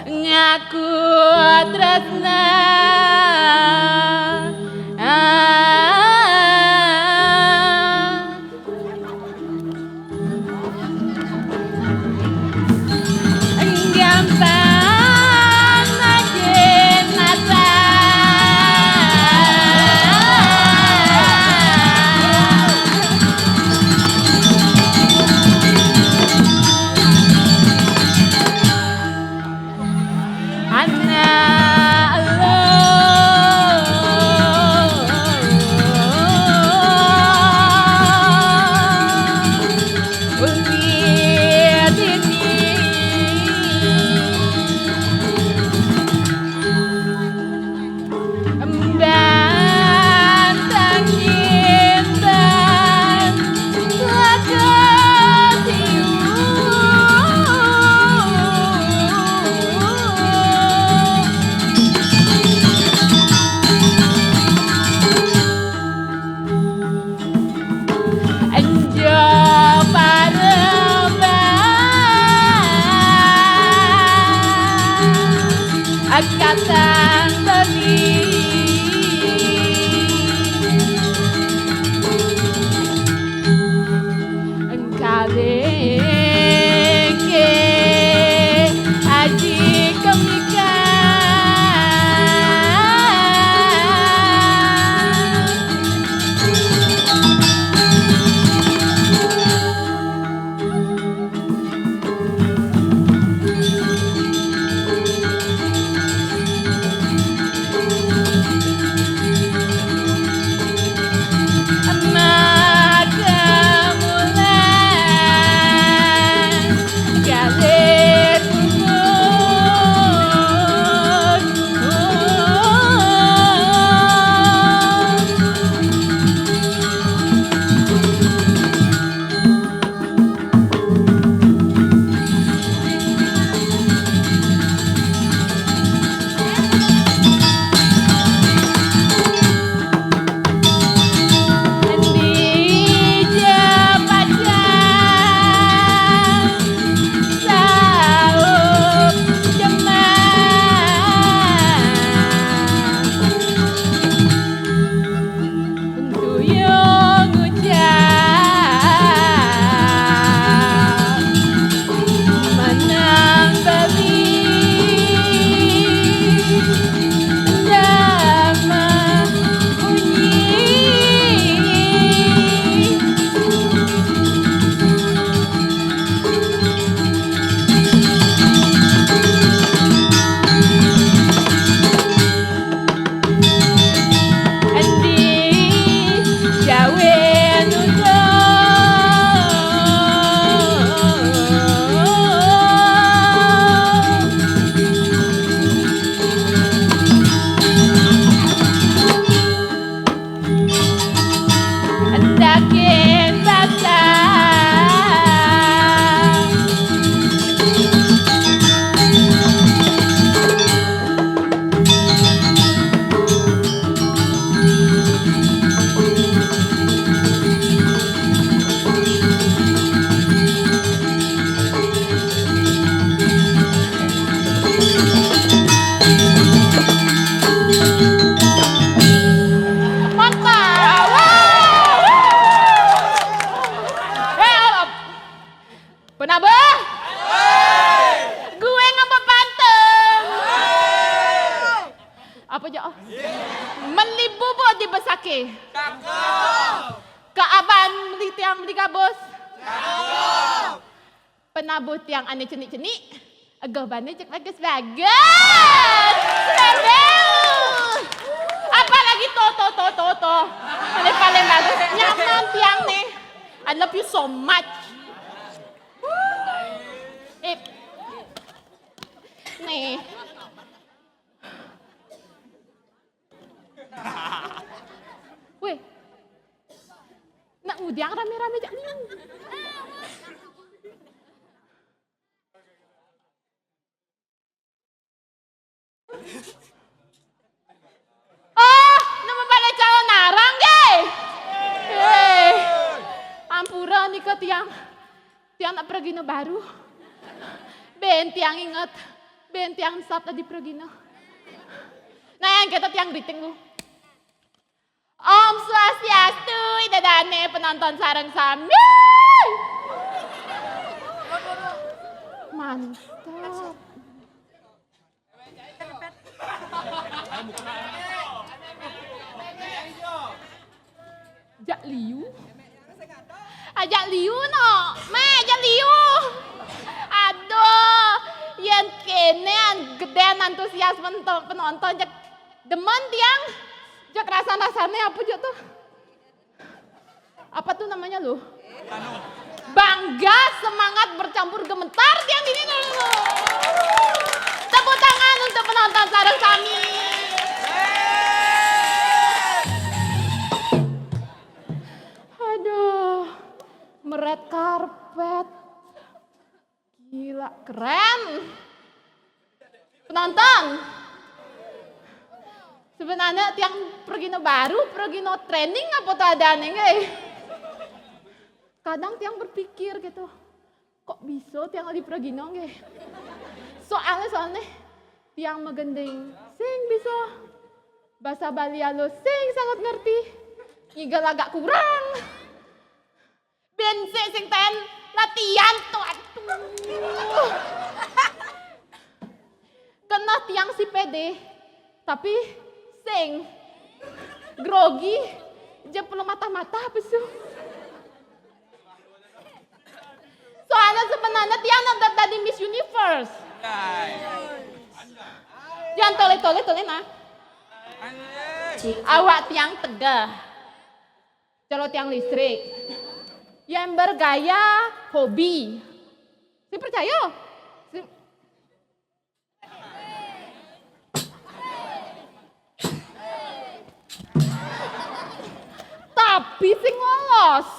ngaku tresna gampang makin mata anak lo unggit ini bantang intan telah Anjo parembang Angkatan tadi Engkaleke aji kemikan Penabah? Gue ngapa panteng? Apa aja? Melibu bo di besake. Keabaan beli tiang beli kabus. Penabuh tiang ane cenik-cenik. Agak bane cek bagus-bagus. Serendeu. Apalagi to. Paling bagus. Nyaman tiang nih. I love you so much. Nih. Weh. Nak udiang rame-rame jak nih. Oh, nama pada calon narang ge. Ampura nih ke tiang nak pergi baru. Ben tiang ingat Ben tiang sap tadi pergi no. Nah yang kita tiang greeting lu. Om Swastiastu, idadane penonton sareng sami. Mantap. Jak liu. Ajak liu no. Ajak liu. Aduh. Yang kene gedean antusias penonton jak demen tiang. Jak rasa-rasanya apa jak tuh? Apa tuh namanya lu? Bangga, semangat bercampur gemetar tiang ini dulu. Tepuk tangan untuk penonton sareng kami. Aduh, meret karpet. Gila, keren. Penonton. Sebenarnya tiang pergi no baru, pergi no training apa tuh ada nih? Kadang tiang berpikir gitu, kok bisa tiang lagi pergi no nggih? Soalnya tiang megending, sing bisa bahasa Bali alo sing sangat ngerti, nyigal agak kurang. Ben sing ten latihan tuh aduh. Kena tiang si pede, tapi sing grogi, jam perlu mata-mata apa sih? Soalnya sebenarnya tiang nonton tadi Miss Universe. Jangan tole nah. Awak tiang tegah. Kalau tiang listrik. Yang bergaya hobi. Si percaya? Tapi sing lolos.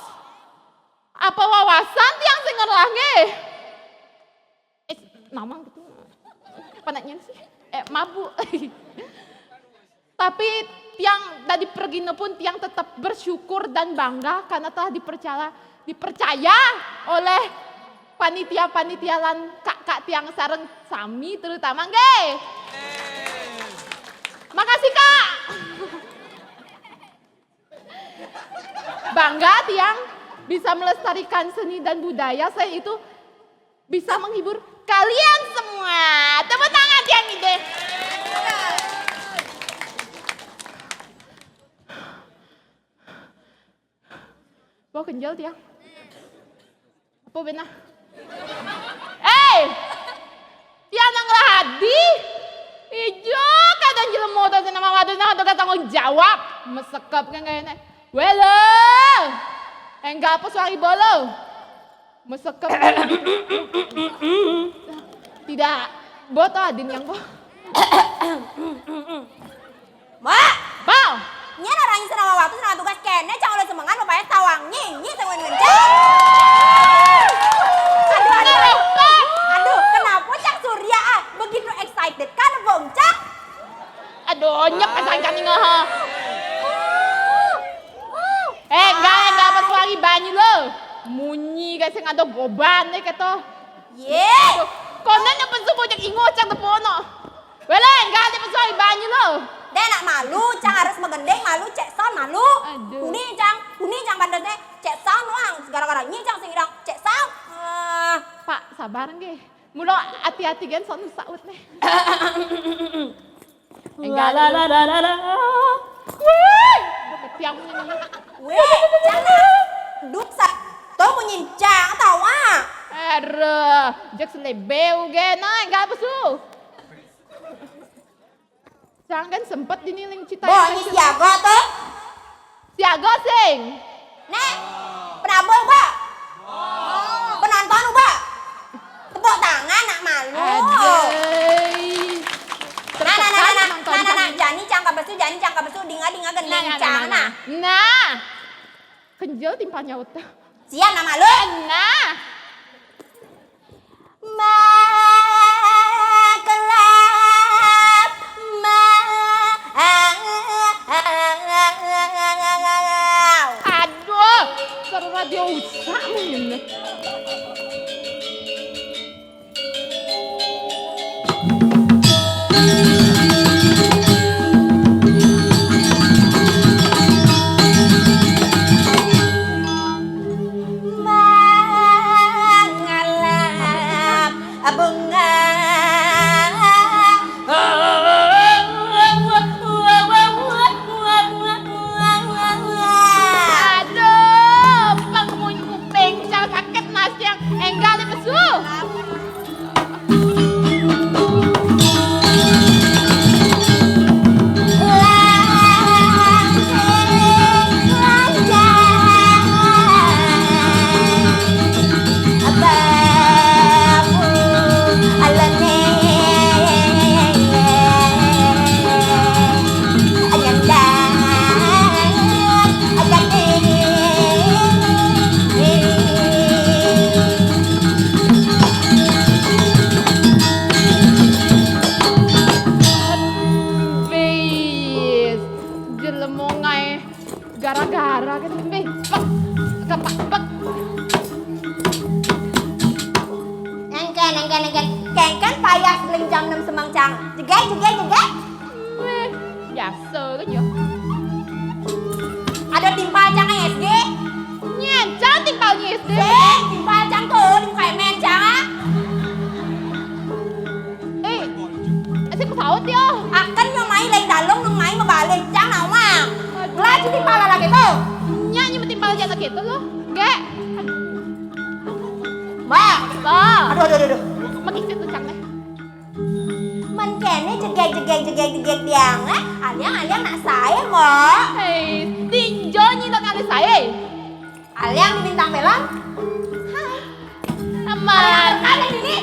Apa wawasan tiang sing ngerlah nge? Namang gitu. Panaknya sih. Mabuk. Tapi tiang dari pergino pun tiang tetap bersyukur dan bangga karena telah dipercaya oleh panitia-panitia lan kak-kak tiang sareng sami terutama nge. Makasih kak. Bangga tiang bisa melestarikan seni dan budaya, saya itu bisa menghibur kalian semua. Tepuk tangan tiang ide. Bawa kenjal tiang. Apa benar? Tiang nang hadi. Ijo kadang jelemo ta nama waduna atau tanggung jawab. Mesekap kan kayaknya. Welo. Enggak apa suari bolo. Mesekap. Tidak. Boto adin yang boh. Mak, Bau. nya narang senama waktu senama tugas kene cang oleh semangat bapaknya tawang nyi tengwen ngencang. Aduh, kenapa Cak Surya begitu excited kan bong Cak? Aduh, nyep kesancan ngeh. Enggak apa suari banyu lo. Munyi guys yang ada goban nih kata. Ye. Konon yang pensubu cak ingo cak tepono. Wele, enggak ada suari banyu lo. Dia nak malu, Cang harus megendeng malu cek son malu. Aduh. Kuni Cang bandetnya cek son doang. Gara-gara nyi Cang sing irang cek son. Pak, sabar nggih. Mulo hati-hati gen son saut nih. Enggak la. Wih, ketiang punya. Weh, Cang duk sak. Tuh menyincang tau ah. Jak selebeu gen, enggak apa su. Jangan kan sempet diniling cita. Boh, ini siaga tuh. Siaga sing. Nek, penabung Mbak. Penonton Mbak. Tepuk tangan nak malu. Aduh. Nah, jani cangka besu, dinga gendeng cang nah. Nah. Kenjel timpah nyaut. Siap nak malu. Nah. Makelap, Aduh, seru radio usah mungkin. thân semang chàng. Jeget. Weh, biasa kan je. Ada timpal chàng anh SG. Nyen, jangan tinggal ni SD. Timpal chàng tuh, di muka men chàng á. Asyik tahu dia. Akan nyo máy lên đà lông nung máy mà bà lên chàng nào mà. Lah chứ timpal là cái tuh. Nyanyi tinggal jangan gitu loh. Gak. Ba. Ba. Aduh. Magiging tu cang deh. Mình kẻ này jeget diang á. Aliang nak saya mo. Hei, tinjau ni tak ada saya. Aliang di bintang film. Aman. Kalian ini.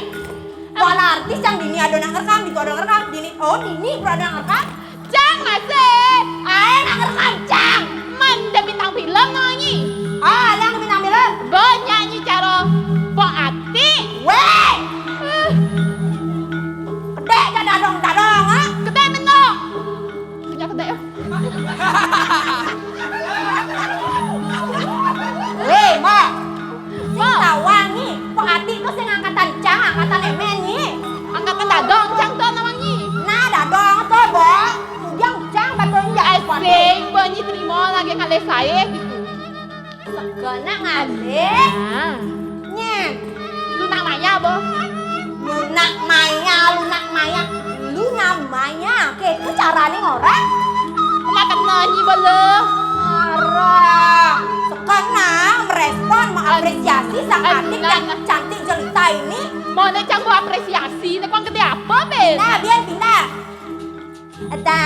Wala artis yang dini ada nak rekam, di ada rekam, dini oh dini berada nak rekam. Cang masih. Nak rekam cang. Man dah bintang film nyanyi. Aliang di bintang film. Bernyanyi cara Ati. Weh. Kedek kan dadong á. Kedai menong. Punya kedai ya. Weh, Ma. Ma. Tawang ni. Pak Ati tu sing angkatan cang, angkatan emen ni. Angkatan dadong cang tu namanya. Nah, dadong tu, Bo. Yang cang betul ya. Asing bunyi terima lagi kali saya gitu. Sekena ngalik. Nah, Nye. lu namanya apa? Lunak Maya. Lu namanya. Oke, itu caranya orang. Makan nyanyi boleh. Marah. Sekarang merespon, mengapresiasi sang adik yang cantik jelita ini. Mau nih cang gua apresiasi, nih kau gede apa ben? Nah, biar pindah. Ada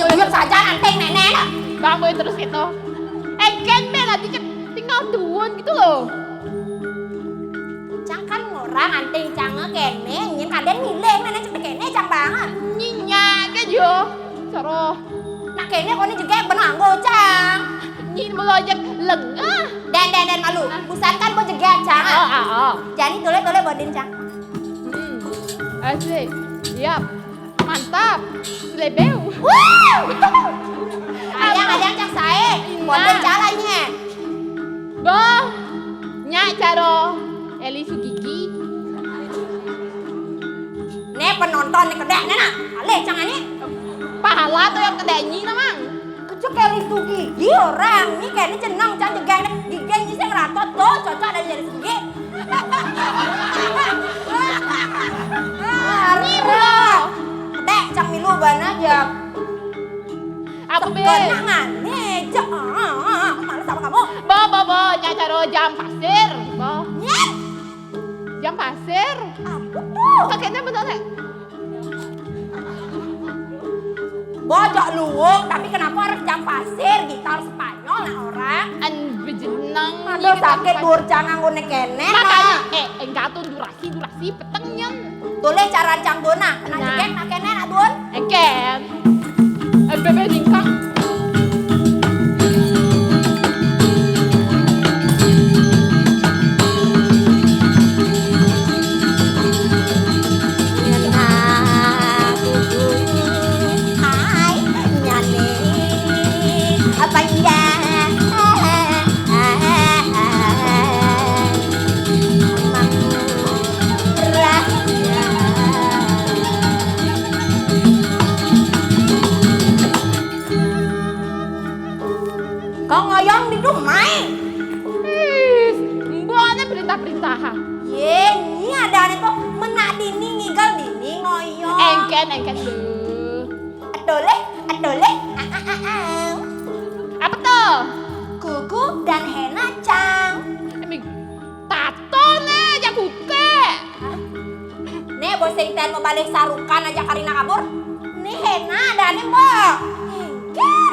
juga saja anteng nenek. Bang boleh terus gitu. Kan ben nanti tinggal duun gitu loh. Cang kan orang anteng cangnya kene, ingin kalian milih nenek cepet kene cang banget. Nyinya kan yo. Coro. Nak kene kau ni juga benanggo cang. Nhìn melojak lengah. Dan malu. Busan kan kau juga cang. Jadi tole bodin cang. Asik. Siap. Mantap. Lebeu. Aliang cang saya. Bodin caranya. Bah. Nyak caro. Eli Sugigi. Nih penonton nih kedek nih nak. Alih cang ini. Pahala tuh yang kedai namang. Kecuk Eli Sugigi orang. Ini kayaknya jenang cang juga nih. Gigi ini saya ngeratot tuh. Cocok ada jadi Sugigi. Marah. Kedek cang milu ban aja. Apa be? Kenangan nih. Aku malas sama kamu. Bo, nyak caro jam pasir. Bo. Nyet. Jam pasir. Apa tuh? Kakeknya betul nek. Bojok luwuk, tapi kenapa harus jam pasir? Gitar Spanyol lah orang. An bejenang. Aduh sakit dur canang gue kene. Makanya, enggak tuh durasi petengnya. Tule cara cang dona, kena Nah. jegek nak kene nak dun. Ken. Bebe dingkang. Hai, nyane. Apa ya? Kau ngoyong di rumah. Mbaknya perintah-perintahan. Ye, ini ada nih kok menak dini ngigal dini ngoyong. Engken dulu. Adole. Apa tuh? Kuku dan henna cang. Tato nih, jakute. Nih bos singten mau balik sarukan aja Karina kabur. Nih henna ada nih mbak.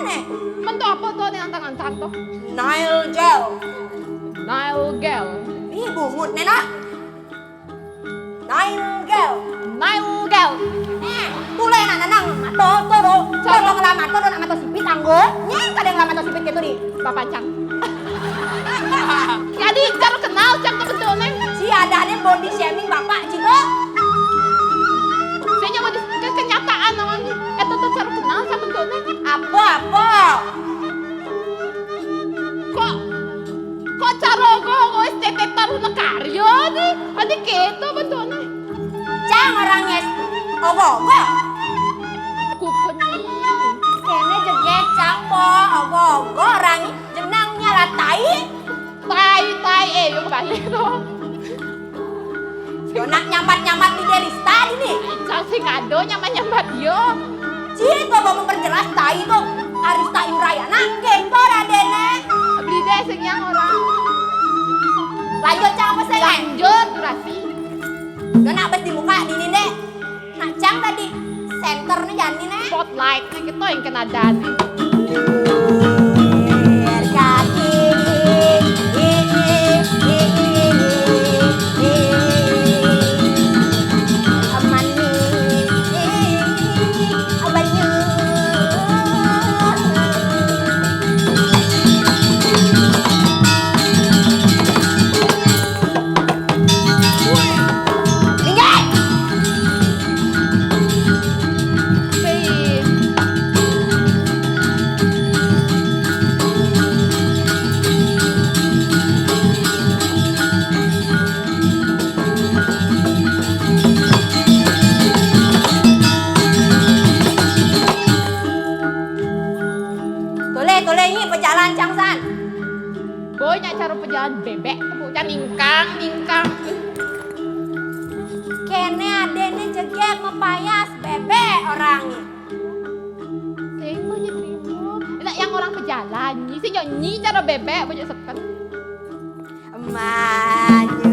Nih. Mentu apa tuh nih antang-antang tuh? Nile gel. Nile gel. Ih bungut nih nak. Nile gel. Nile gel. Nih, tule nak nanang. toro. Toro ngelamat toro nak mato sipit anggo. Nyeng kadang ngelamat mato sipit gitu di. Bapak Cang. Jadi cara kenal Cang ke betulnya. Si adanya body shaming bapak cito. Saya nyawa di kenyataan namanya. Itu tuh cara kenal Cang betulnya. Apa? Kok cara kok STT taruh na karyo nih. Adi gitu betulnya. Cang orangnya ogo-ogo. Kukeni. Kene jeget cang po ogo-ogo orangnya jenangnya latai. Tai yung balik tuh. Yonak nyambat-nyambat di Delista ini. Cang sing ado nyambat yo. Cito mau memperjelas tai tuh. Arista Indrayana gitu Radene. Beli deh sing yang orang. Lanjut cang apa sayang? Lanjut durasi. Udah nak bes di muka di ini deh. Nak cang tadi center nih jani nih. Spotlight nih gitu yang kena dan. Kaki aman nih abanyu. Tole ini pejalan cangsan. Boy nya cara pejalan bebek, kemudian ningkang. Kene adene jegek mepayas bebe orangnya. Terima ya terima. Enak yang orang pejalan, nyi sih nyi cara bebek banyak seken. Maju.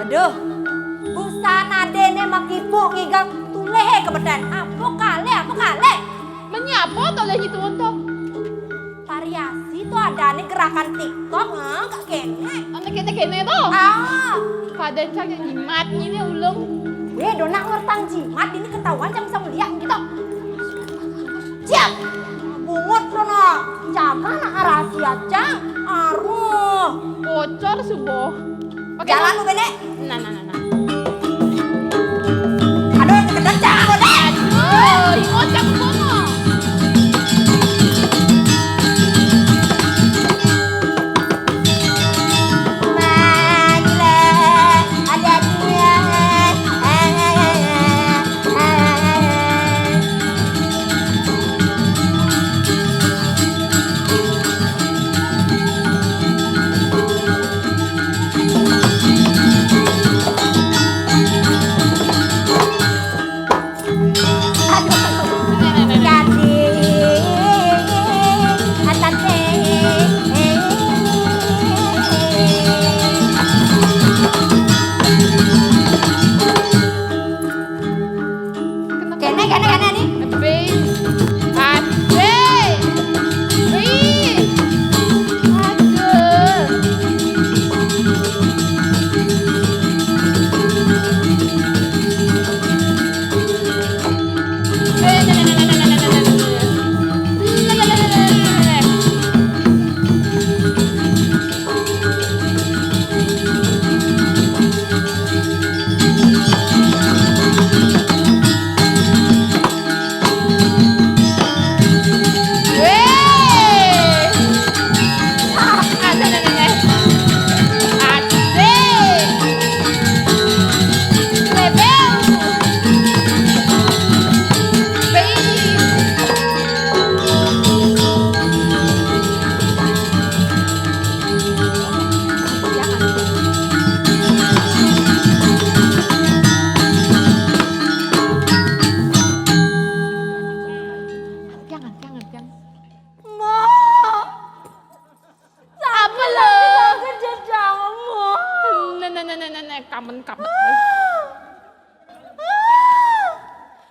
Aduh, busana dene makipu ngigang tulehe kebedan. Apa kale? Menyapa tuh lagi tuh untuk. Variasi tuh ada nih gerakan TikTok, kak kene. Anak kita kene tuh. Ah, Pada cang yang jimat ini ulung. dona ngertang jimat ini ketahuan cang bisa ngeliat gitu. Siap, bungut sono. Jaga nak rahasia cang. Aruh, Bocor subuh. jalan lu bene. Nah. Aduh, kekedek cang lu deh. Oh, ngocak kono. Ada dia.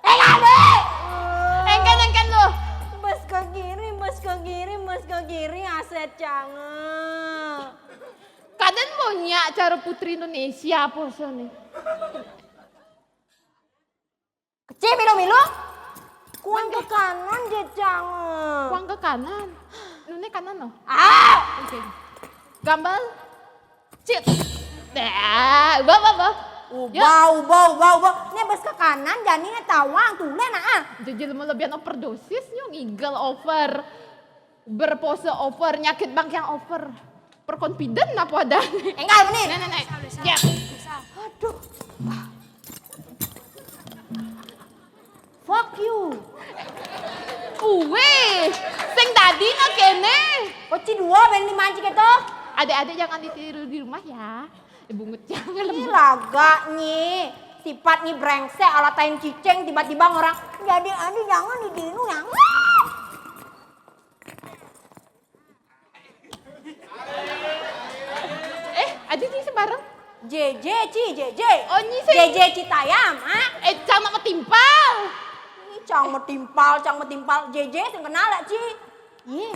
Ade! Engkan lu. Bas ke kiri, aset jangan. Kalian punya cara putri Indonesia apa nih? Kecil milu. Kuang ke kanan je jangan. Kuang ke kanan. Nune kanan loh. Ah! Oke. Gambal. Cit. Dah, bawa. Ubah. Nih bas ke kanan jani tawang tulen ah. Jadi melebihan overdosis nyong eagle over. Berpose over, nyakit bang yang over. Perconfident apa ada? Enggak menit. Nenek. Ya. Aduh. Fuck you. Uwe, sing tadi no kene. Oci dua ben dimancing itu. Adik-adik jangan ditiru di rumah ya. Bungut jangan Ini lemah. laganya. Sifatnya brengsek alatain ciceng tiba-tiba orang. Jadi adik jangan ditiru yang. Adik sih sebarang. JJ. Oh, ini sih. JJ Citayam, ah. Jangan ketimpal. Ini cang metimpal. JJ sing kenal lah, Ci. Ih.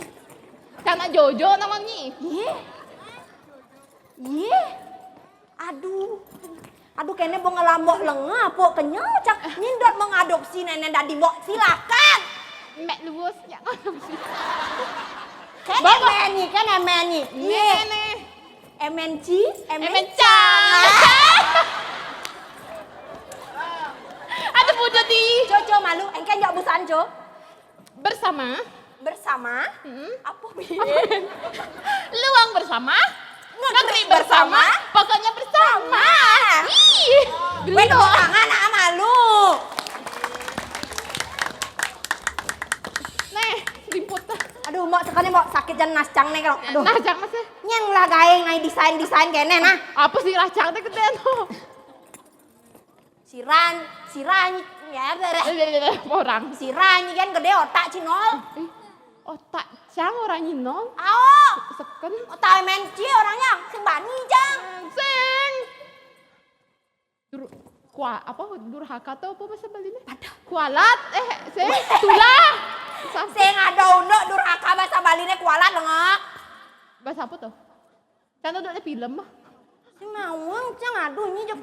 Karena Jojo namanya. Ih. Aduh kayaknya mau ngelambok lengah, po kenyal cak. Nyindot mengadopsi nenek dadi mbok silakan. Mek luwes jangan. Kan emeni. Nih. MNC. Mencang. Ada budak di Coco malu, engke njok busan co. bersama. Apa bi? Luang bersama. Negeri bersama. Pokoknya bersama. Ih. Weh tepuk tangan ah malu. Nih, limput. Aduh mbok sekali mbok sakit jan nascang nih kalau. Aduh. Nah, jangan sih. Nyeng lah gawe ngai desain kene nah. Apa sih racang teh gede no? Siran ya beres. Orang. Siran kan gede otak cinol. Otak cang orang nyinol. Ao. Seken. Otak MNC orangnya sing bani jang. Sing. Durhaka tuh apa bahasa Bali-nya? Kualat, tulah. Sing ado-undo durhaka bahasa Baline kualat lengok. Bahasa apa tuh? Kan udah ada film mah. Sing nawang cang aduh nyi jok.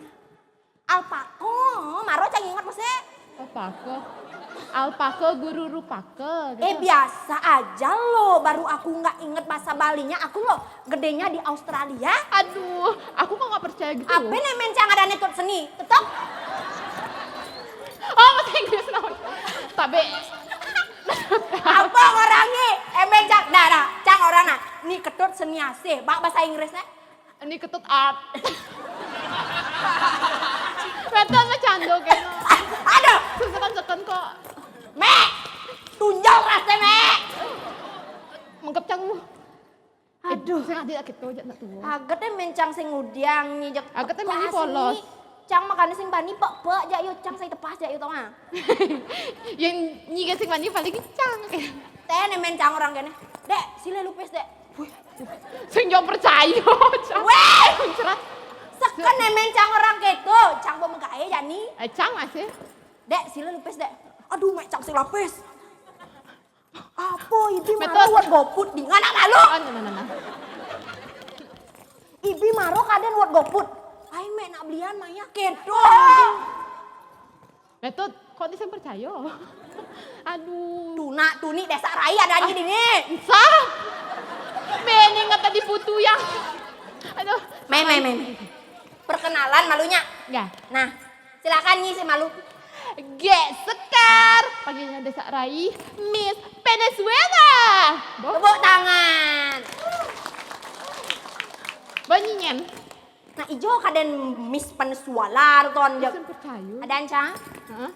Alpako, maro cang ingat masih. Alpaka guru rupaka. Gitu. Biasa aja lo, baru aku nggak inget bahasa Balinya, aku lo gedenya di Australia. Aduh, aku kok nggak percaya gitu. Apa nih mencang ada netut seni, tetap. Oh, bahasa Inggris naon. Tapi Apa orangnya? Mencang, dah, cang orang nah. Nih ketut seni asih, bak bahasa Inggrisnya. ini ketut art. Betul mah cando kayaknya. Aduh, Seken kok. Mek, tunjau rasanya Mek. Mengkep cang lu. Aduh. Sing adik gitu aja nak tuh. Agetnya mencang sing ngudiang nyijek. Agetnya meni polos. Cang makan sing bani pek jak yo cang saya tepas jak yo tau mah. Yang nyiga sing mani paling cang. Teh nih mencang orang kene. Dek, sile lupis dek. Sing jauh percaya. Cang. Weh, Cerat. seken nih mencang orang gitu. Cang bawa megaya jani. Cang masih. Dek, sile lupis dek. Aduh, mek cang sing lapis. Apa ibi Betul. maro buat goput di ngana malu. Oh, nah. Ibi maro kaden buat goput. Ai mek nak belian maya kedo. Betul, kok dia percaya? Aduh. Tuni desa raya ada di sini. Sah. Bening kata di putu yang. Aduh. Mei. Perkenalan malunya. Ya. Nah, silakan ngisi malu. Sekar. Panggilnya Desa Rai, Miss Venezuela. Tepuk tangan. Banyinya. Nah, ijo kaden Miss Venezuela ton Dia jek. percaya. Ada cang? Hah?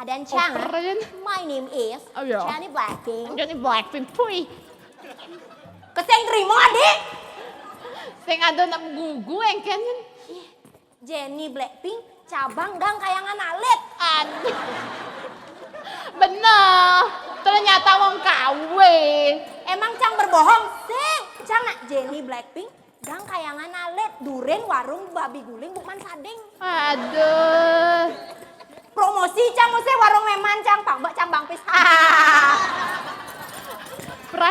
Ada cang? Keren. My name is Oh, iya. Jenny Blackpink. Jadi Blackpink pui. Keseng terima adik. Sing ada nak gugu engkennya. Jenny Blackpink cabang dang kayangan alit. Aduh. Bener. Ternyata wong kawe. Emang cang berbohong? Sing, cang nak Jenny Blackpink Jang kayangan alet duren warung babi guling bukan sading. Aduh. Promosi cang mesti warung meman cang pambak cang bang pis.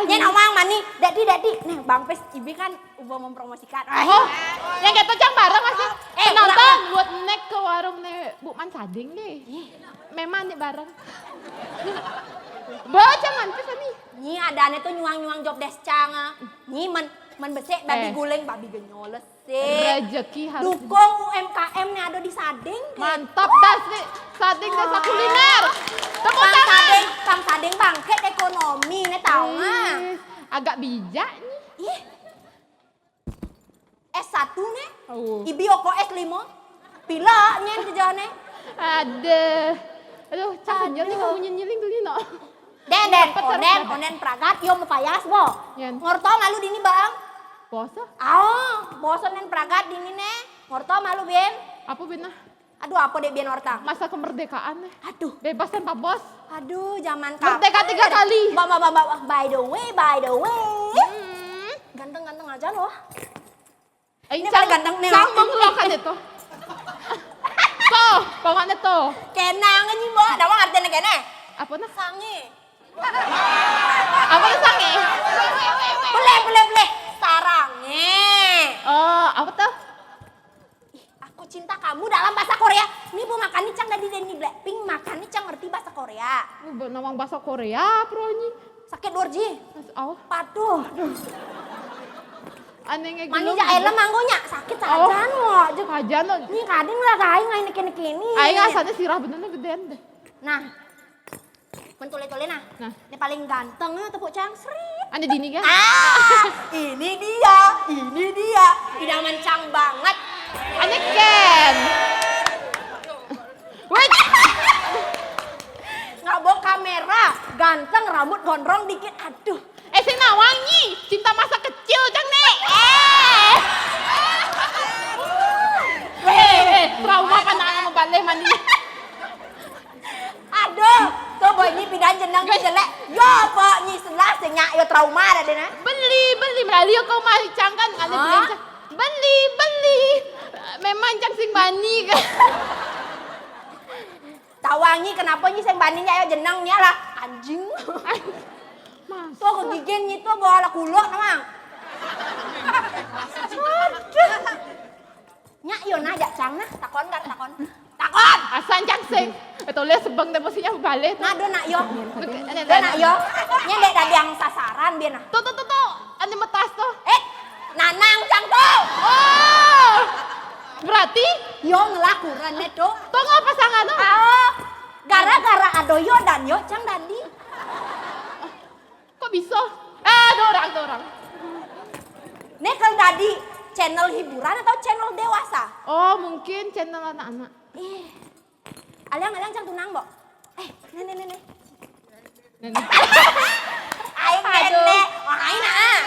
Nyen omang mani, dadi nih bang pis ibi kan udah mempromosikan. Oh, yang gitu cang bareng masih. Eh, Nonton buat nek ke warung nih Bu Man Sading deh. Memang nih bareng. Bawa cang mantis nih. Nyi adane tuh nyuang job desk cang. Nyi men besek babi guling babi genyoles sih. Rezeki harus Dukung UMKM nih ada di Sading. mantap dah sih. Sading desa kuliner. Tepuk tangan. Bang Sading bangkit ekonomi nih tau nggak? Agak bijak nih. Ih. S1 nih. Oh. Ibi oko S5. Pila nyen kerjaannya. Aduh, cang kenyal nih kamu nyenyiling dulu no. Den, onen pragat, yo mepayas bo. Yan. Ngorto malu dini bang. Bosa? Bosan nen pragat dini nih. Ngorto malu bien. Apa benar? Aduh apa deh bien ortang. Masa kemerdekaan nih. Aduh. Bebas kan Pak Bos? Aduh zaman kapan. Merdeka 3 kali. By the way. Ganteng-ganteng aja loh. Ini paling ganteng nih. Cang mengeluarkan itu. Tuh, pamannya tuh. Kenangan nih bo, ada apa artinya kene? Apa nah? Sange. Apa tuh sange? Boleh. Sarange. Oh, apa tuh? Aku cinta kamu dalam bahasa Korea. Ini bu makan nih cang dari Denny Blackpink, makan nih cang ngerti bahasa Korea. Nawang bahasa Korea, bro ini. Sakit dorji. Oh, Patuh. aneh nggak Mani jaela manggonya sakit saja no. Aja no. Nih kadang lah kain nggak ini. Aing asalnya sirah benernya gedean deh. Nah, mentule-tule nah. Nah. Ini paling ganteng tepuk cang sri. Ane dini kan? Ini dia. Idaman cang banget. Ane Ken. Wait. Ngabok kamera, ganteng rambut gondrong dikit. Aduh. Si Nawangi, cinta masa kecil cang nek. Trauma kan anak balik mandi. Aduh, tuh boy ini pindah jenang jelek. Yo apa nyi sebelah senyak yo trauma ada deh nah. Beli melalui kau mari cang kan ada beli cang. Beli. Memang cang sing bani kan. Tawangi kenapa nyi sing baninya yo jenangnya lah anjing. Tuh kegigin nyi tuh bawa kulok namang. Nyak yo najak cang nah takon. Asan cang sing. Itu lihat sebang temosinya balik. Nah do nak yo. Nya dek dari yang sasaran biar nah. Tuh. Ane metas tuh. Nanang cang tuh. Oh. Berarti Yo ngelakuran tuh. tuh nggak pasangan tuh. Gara-gara ado yo dan yo cang dandi. Kok bisa? Ada orang. Nih kalau tadi channel hiburan atau channel dewasa? Oh mungkin channel anak-anak. Alang cang tunang bo. Nenek. Nenek. Aing nenek. Wah aing nah.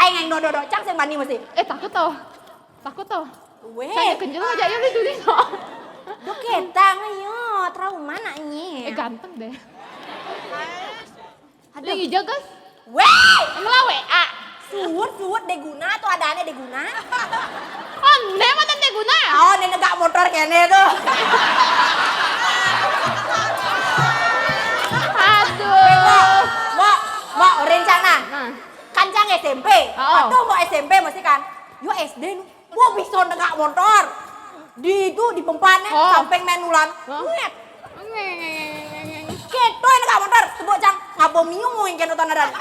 Aing yang dodo cang sing mani mesti. Takut tuh. Weh. Saya kenjel aja ya lu dulu no. Do ketang ayo trauma naknya. Ganteng deh. Aduh. Lagi jaga. Weh. Ngelawe Suwut deguna atau adanya deguna? Oh, mana tante guna? Oh, ini negak motor kene tuh. Aduh. Mau rencana. Nah. Kancang SMP. Oh. Aduh mau SMP mesti kan. Yo SD nu. Gua bisa negak motor. Di itu di pempannya samping menulan. Ngek. Keto yang negak motor. Tebok cang ngabo miung yang kena tanadan.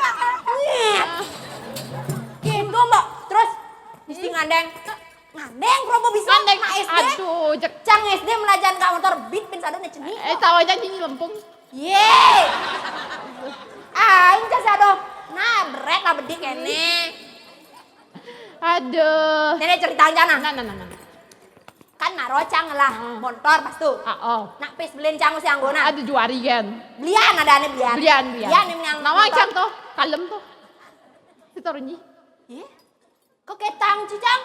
Ngek. Keto mbak. Terus mesti ngandeng probo bisa Ngandeng. nak SD. Aduh, Cang SD melajan gak motor beat pin sadon ceni. tahu aja nyinyi lempung. Yeay. Aing cah sado. Nah, berat lah bedik kene. Aduh. Nenek cerita aja nah. Nah. Kan naro cang lah motor pas tuh. Nak pis beliin cang si anggona. Ada juari kan. Belian ada ane belian. Belian. yang Nawang cang tuh, kalem tuh. Sitorunyi. Kok ketang cicang?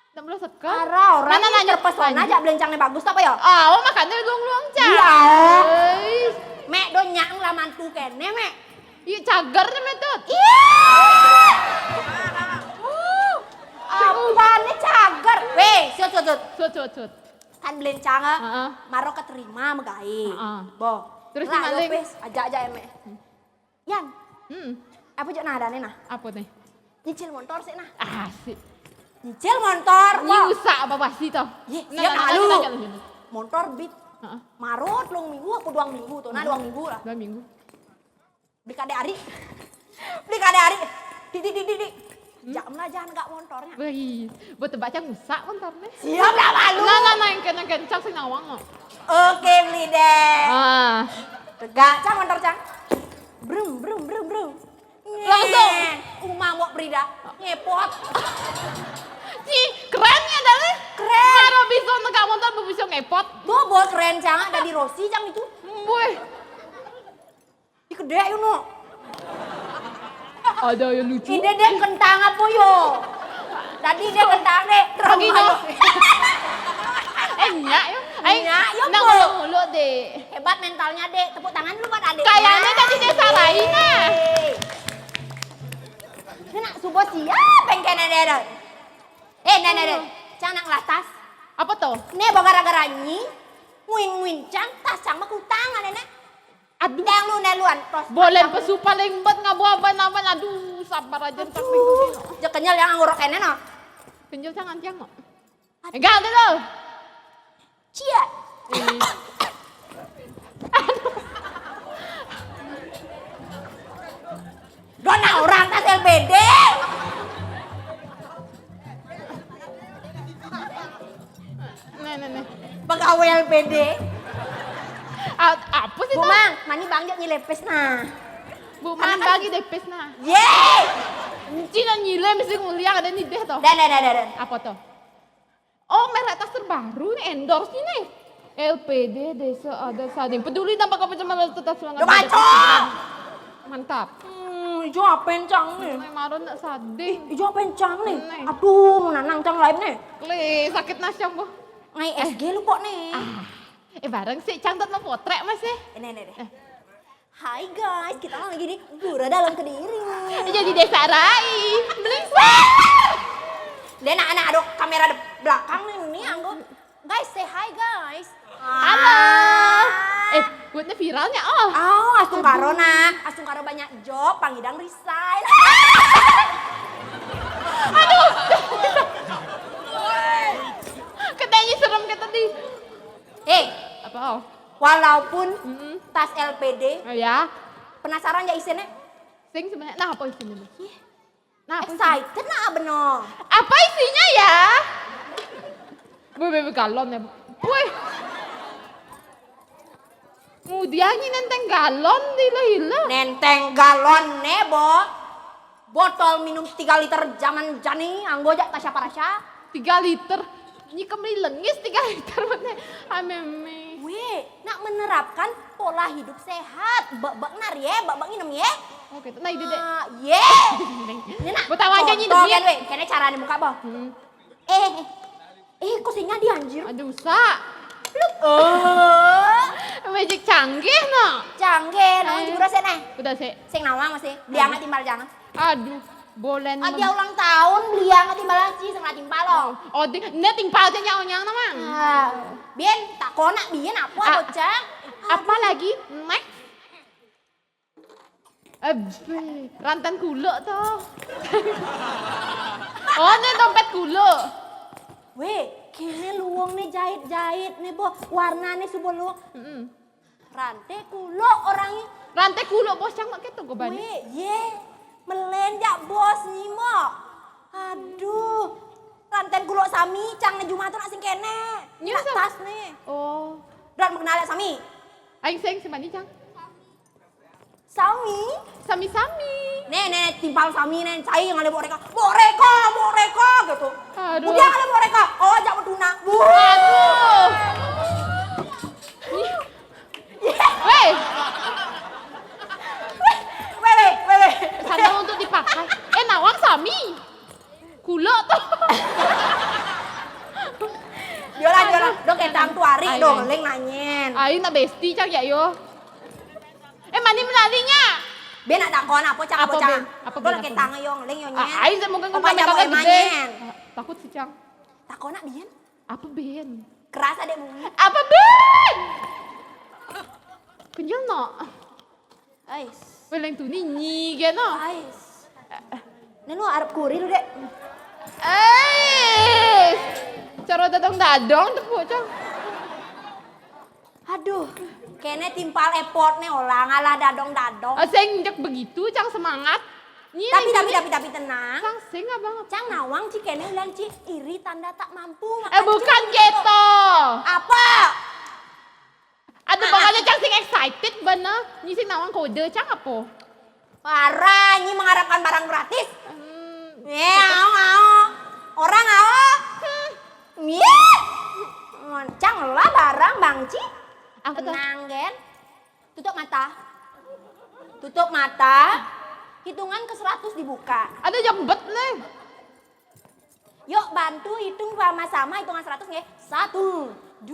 Tak boleh sekal. Orang ini terpesona aja beliin cangnya bagus apa ya? Makannya luang-luang cang. Iya. Ih. Mek do nyang lah mantu kene mek. Iya cagar nih metode. Weh, sut. Sut. Kan belencang Heeh. maro keterima megai. Heeh. Boh. Terus Lah, di maling? wes, aja emek. Yan, apa jok nada nih nah? Apa nih? Nyicil motor sih nah. Asik. Nyicil motor. Ini Boh. usak apa pasti toh? Ye, Nah, siap nah, halu. lanjut. Motor beat. Heeh. Marut long minggu apa 2 minggu tuh. Nah 2 minggu lah. 2 minggu. Beli kade hari. Beli kade hari. Di. Jam lah jangan gak motornya. Wih, buat baca ngusak bentarnya. Siap lah malu. Nah, yang kencang sih nawang kok. Oke beli deh. Ah, Tegak cang motor cang. Brum. Langsung. Umang mau berida. Ngepot. Ci, kerennya dari. Keren. Karo bisa negak motor, bisa ngepot. Tuh bol keren cang. Ada di Rossi cang itu. Wih, Di gede yuk no. ada yang lucu. Ide dek kentang apa yo? Tadi dia kentang dek. Lagi no. Nyak yo. Nyak, yo, Nak Po. mulut deh. Hebat mentalnya dek. Tepuk tangan dulu buat adek. Kayaknya tadi dia salahin nah. Ini nak subuh siap pengkene dek. Dek. Cang nak latas. Apa tuh? Nih bawa gara-gara nyi. Nguin cang tas cang mah kutangan nenek. Aduh, Dang lu neluan. boleh pesu paling bet ngabu-aban aduh, sabar aja tak minggu. Jek kenyal yang nguruk kene no. Kenjel jangan jangan. Enggak ada tuh. Cia. Dona orang tas LBD. Nih. Pegawai LBD. Apa sih Bu tuh? Mang, mani bang dia nyilepes nah. Bu, mana bagi depes nah. Yeay. Cina nyile mesti nguliah ada nih deh toh. Dan. Apa tuh? Oh, merek tas terbaru nih endorse nih. LPD Desa Ada Sading. Peduli tanpa kepencemaran tetas Udah maco. Mantap. Ijo apa cang nih? Maron nak sading. Ijo apa cang nih? Nih. Aduh, nanang cang lain nih. Sakit nasyam bu. Ngai SG lu kok nih. Bareng sih cantot mau potret mas ya. Nih. Hai guys, kita lagi di Gura dalam Kediri. Jadi desa Rai. Beli Dia anak ada kamera di belakang nih anggo. Guys, say hi guys. Halo. Buatnya viralnya oh. Oh, Astung Karo nah. Astung Karo banyak job, Pangidang resign. Katanya serem kayak tadi. Apa oh? Walaupun tas LPD, Oh ya. penasaran ya isinya? Sing sebenarnya. Nah apa isinya? Nah apa isinya? Excited nah bener. Apa isinya ya? Bebe galon ya. Wih. Kemudiannya nenteng galon hila. Nenteng galon nebo. Botol minum 3 liter zaman jani, anggo jak tasya parasya. 3 liter. Ini kembali lengis 3 liter mana? Ameme. Weh, nak menerapkan pola hidup sehat. Bak nar ya, bak inem ya. Oke, nah ide deh. Ye. Ini nak. Betawa aja nih contoh demi. kan weh, kene cara buka boh. Kok singa di anjir. Aduh, sak. Magic canggih no. Canggih, naon juga sene. Udah sih. Sing nawang masih, liang timbal jangan. Aduh, boleh Dia ulang tahun, liang timbal aja, sing timbal loh. Oh, ini tinggal aja nyawang namang. Bien, tak konak bien apa bocah. Apa lagi? Next. Rantan gula tuh. Oh, ini dompet gula. Weh, kene luwung nih jahit-jahit nih boh, warnanya subulu. Rantai kulo orangnya. Rantai gula bos cangkok gitu gue banyak. Weh, ye, melenjak bos nyimok. Aduh, rantai kulo sami, cang Jumat tuh sing kene. Nyusa. Nak tas nih. Oh, Dan mengenal sami. aing sing semani cang. Sami. Sami-sami. Nih, timpal sami nih, cai yang ada boreka gitu. Aduh. Udah ada boreka, oh jak betuna. Aduh. Weh, Weh. sandal untuk dipakai. Nawang sami. Gula tuh. Jola, dong edang tuh hari Ayo, dong, ayo. leng nanyen. Aing na bestie cang ya yo. Mani melalinya. Ben nak dakon apa cang Apa, apa cang? Ben? Apa, Ben? Dong ketang yong, leng yong nyen. Aing saya mau Opa jamu gede. emanyen. Takut sih cang. Takona biyen. Apa Ben? Keras adekmu. Apa Ben? Kenyal no. Ais. Weleng tu ni nyi gen no. Ais. Nih lu arep kuri lu, Dek. Cara dadong-dadong tu bocah. Aduh, kene timpal epot nih olah ngalah dadong-dadong. Sing njek begitu cang semangat. Nyi Tapi tenang. Cang sing abang. Cang nawang ci kene ulang ci iri tanda tak mampu. Bukan gitu. Apa? Ada bangalnya cang sing excited bener. Nyi sing nawang kode cang apa? Parah, nyi mengharapkan barang gratis. Ngao. Orang ngao. Cang lah barang Bang Ci. Apa tuh? Tenang, Gen. Tutup mata. Hitungan ke 100 dibuka. Ada jembet nih. Yuk bantu hitung sama-sama hitungan 100 nggih. 1, 2,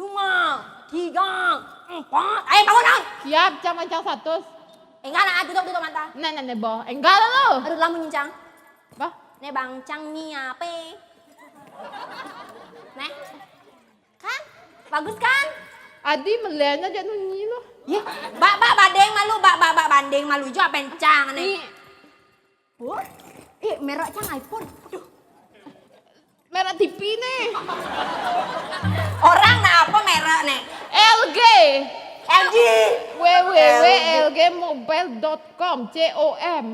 3, 4. Ayo bangun. Siap cang mancang 100. Enggak lah, tutup mata. Nah, boh. Enggak lah lo. Aduh lah menyincang. Bah. Nih Bang Cang nyiape. Nih. Kan? Bagus kan? Adi melihatnya aja nunyi lo. Ih, bak banding malu jo pencang nih. Bu. Merek Cang iPhone. Aduh. Merah TV nih. Orang nah apa merek nih? LG. LG. www.lgmobile.com com.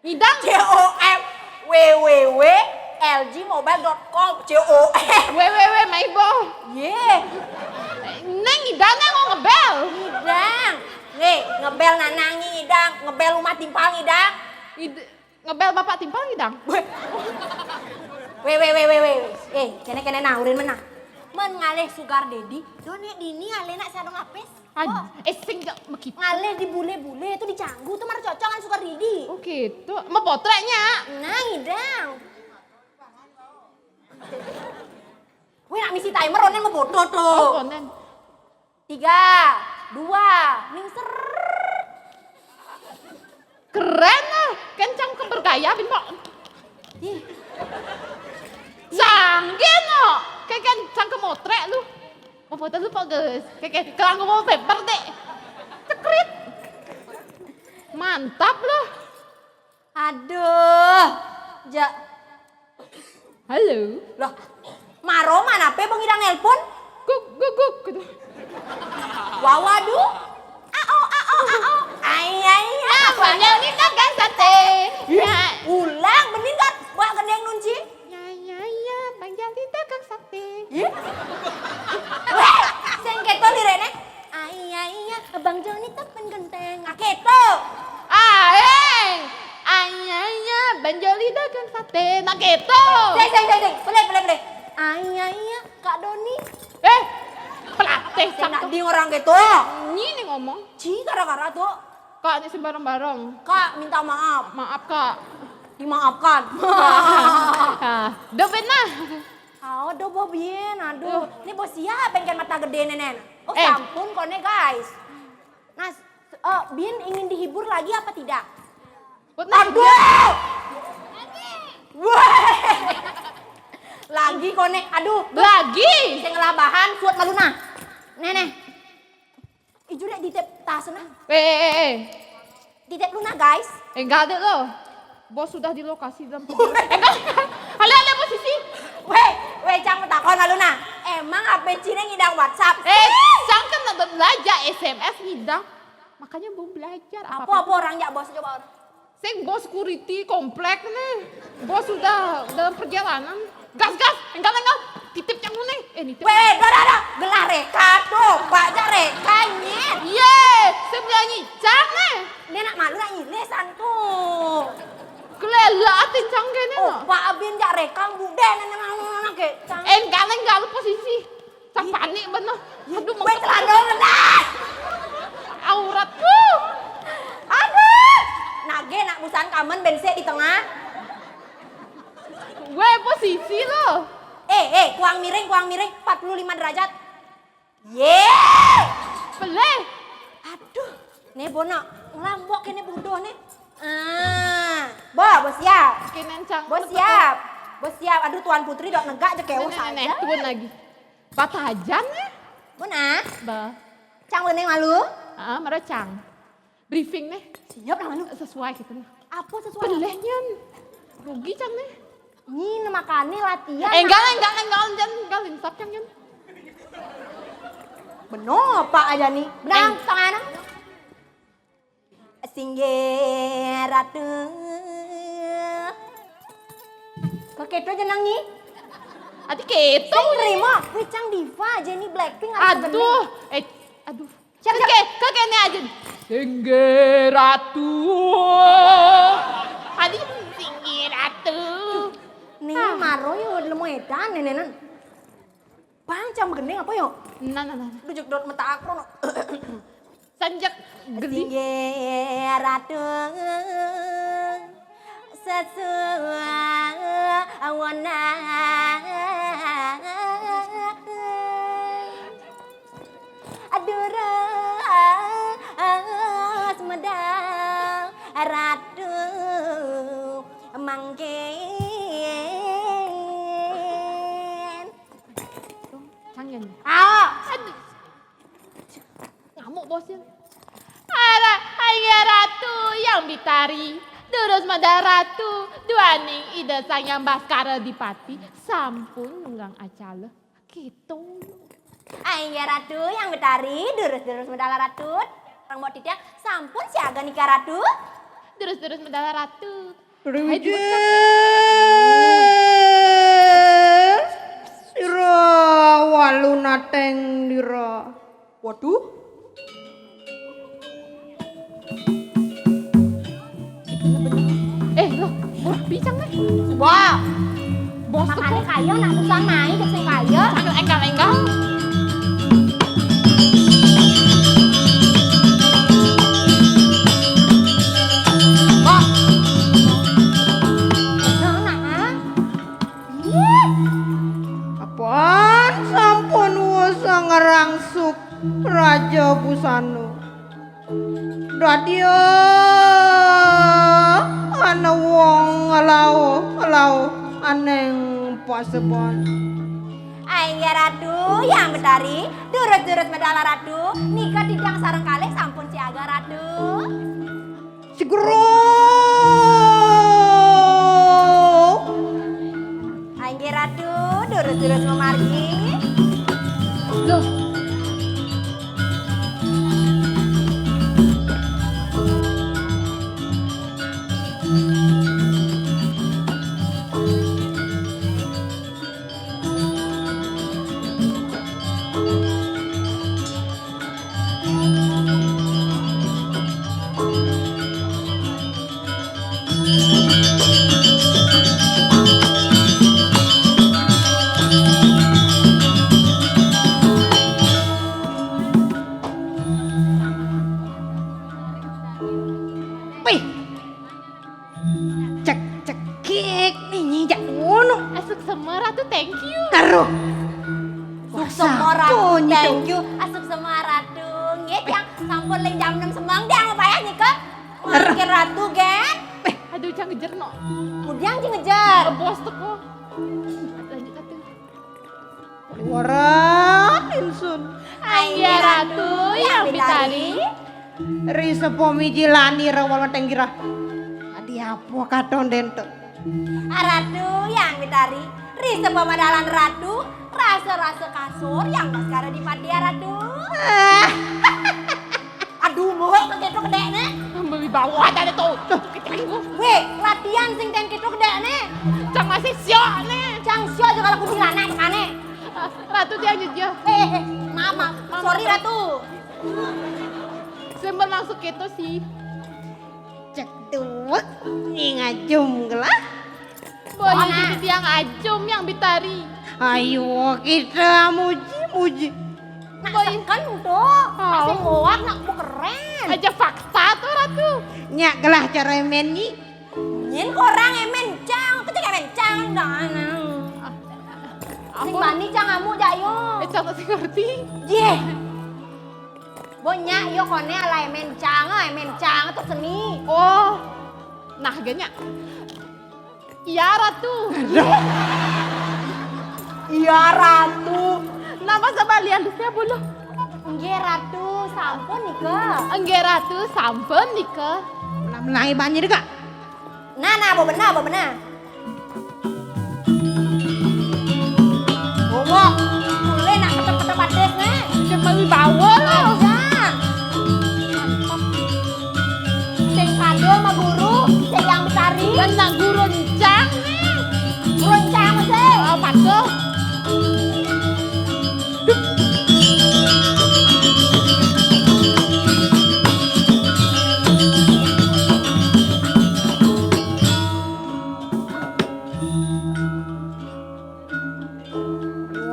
Ngidang. COM. www.lgmobile.com COM. www maibo. Ye. Neng ngidang neng mau ngebel. Ngidang. Nih, ngebel nanang ngidang, ngebel rumah timpal ngidang. Ngebel bapak timpal ngidang. Weh. Kene naurin menang. Men ngalih sugar daddy, done dini ngalih nak sadong apes. Sing gak begitu. Ngalih di bule-bule itu dicanggu tuh mar cocokan sugar daddy. Oh gitu. Mau potretnya. Nah, ngidang. Weh nak misi timer onen mau foto tuh. Oh, konen. 3, 2, ningser. Keren lah. Kencang kebergaya bin Pak. Ih, Canggih no. Kayak kencang kemotrek lu. Mau foto lu Pak guys. Kayak kelanggu mau paper deh. Cekrit. Mantap loh. aduh. Halo. Loh, Maro mana pe bang idang nelpon? Guk gitu. Wawadu. Ao. Ay. Banyak nih dagang sate. Ya. Ulang bening kan? Wah gendeng nunci. Ya. Bang Jaldi dagang sate. Weh, sing keto lirene. Ay, Bang Joni tepen genteng. Keto. Ayah, Bang Jali dagang sate. Nak gitu. Sing. Boleh. Ay, Kak Doni. Pelatih Sing nak sak. di orang keto. Ini ngomong. Ci gara-gara tuh. Kak, ini sembarang-barang. Kak minta maaf. Maaf, Kak. Dimaafkan. Udah benar. Aduh Bobien, aduh. Ini bos siapa pengen mata gede nenen? Oh Eh. sampun kone guys. Nah, Bien ingin dihibur lagi apa tidak? Aduh! Wah! Lagi kone, aduh. Lagi. Saya ngelabahan, suat maluna. Nenek. Ijo dek ditep tasena. Ditep luna guys. Enggak ada lo. Bos sudah di lokasi dalam video. Halo posisi. Weh, Cang takon maluna. Emang HP Cina ngidang WhatsApp? Cang kan udah belajar SMS ngidang. Makanya mau belajar Apa orang ya bos coba orang. Sing bos security komplek nih. Bos sudah dalam perjalanan. Gas. Enggak. Titip yang nih. Nitip. Weh, dah. Gelah reka tuh. Baca rekanya. Sebelah nyicang nih. Dia nak malu nak nyilesan tuh. Kelelatin cang kene no. Pak Abin jak rekang buden nenek ke. Enggak lu posisi. Cang panik bener. Aduh, Weh, teladong dah. auratku. Aduh. Nak busan kamen bensin di tengah. Weh, posisi lo. Kuang miring 45 derajat. Boleh. Aduh. Nih bono, ngelambok kene bodoh nih. Bos siap. Kenen cang. Bos siap. Bos siap. Aduh Tuan Putri dok negak aja kewas Nenek, aja. turun lagi. Batajan ya? Bona, Ba. cang leneng malu. Merecang. Briefing nih. Siap lah malu. Sesuai gitu nih. Apa sesuatu? Pelehnya. Rugi cang nih. Ini makannya latihan. Enggak, jangan. Stop cang Yan. Bener pak aja nih. Benang tangan. Singgeratu. Kok keto aja nangi? Ati keto. Sing terima. Wicang diva Jenny Blackpink. Aduh. Aduh. Siap. Kekene aja. Singgeratu. Adi Singgeratu. Nih maro yuk lemu edan nenenan. Bang cam gendeng apa yuk? Nah. Dujuk dot mata akro. Sanjak geli. Singgeratu. Sesuawana. Adura semedang ratu mangken. Cang Yan. Aduh. Ngamuk bosin. Hanya ratu yang bitari. Terus mada ratu. Duaning ida sayang baskara dipati. Sampun nunggang acala. Gitu. Ayah ratu yang betari, durus-durus medala ratu. Orang mau tidak, sampun siaga nikah ratu. Terus medala ratu. Sira waluna teng dira. Waduh. Loh, murah bicang nih. Wah, Bos makannya kaya, nak susah naik, kesini kaya. Enggal. Kok? Nah. Apaan sampun wasa ngerangsuk Raja Busana. Dadia ana wong ngelau aneng pasebon. Ayah ratu yang betari, durus-durus medala ratu. Nikah tidang sarang kali, sampun siaga ratu. Siguro Ayah ratu, durus-durus memargi. Loh. cekik nih nyijak ngono. Asuk semua ratu, thank you. Taruh. Semua ratu, thank you. Asup semua ratu. Nggih, yang sampun leng jam 6 semang dia ngupaya nikah. Margi ratu, gen. Aduh, jangan ngejar no. Kemudian dia ngejar. Bos teko. Lanjut atuh. Warat insun. Ayah ratu yang bitari. Risa pomijilani rawal tenggira. Adi apa katon dento. Ratu yang bitari. Risa pemadalan ratu. Rasa-rasa kasur yang maskara di padia ratu. Aduh, mohon begitu gede nih. Beli bawah tadi tuh. Ketenggu. Weh, latihan sing ten kitu gede nih. Cang masih syok nih. Cang sio aja kalau kudu lana kane. Ratu dia nyejah. Mama, sorry ratu. Sembel masuk itu sih. Cek tuwek ngajum gelah. Boy jadi tiang ajum yang bitari. Ayo kita muji. Nak kan tuh. Masih ngoak nak bu keren. Aja fakta tuh ratu. Nyak gelah cara main ni. Nyen korang emen cang, kecek emen cang dana. Sing bani cang kamu jayo. Cang tak ngerti. Ye. Bonya yo kone ala emen cang itu seni. Oh. Nah ganya. Iya Ratu. Iya Ratu. Nama sebalian lusnya bulu. Nggih Ratu, sampun nika. Enggak Ratu, sampun nika. Menangi banjir kak. Nah, bo benar. Bomo, mulai nak ketep-ketep ades nih. Cuma wibawa loh. Jan. Sing kado sama guru, sing yang betari. Dan nak guruncang. Runcang masih. Oh, patuh.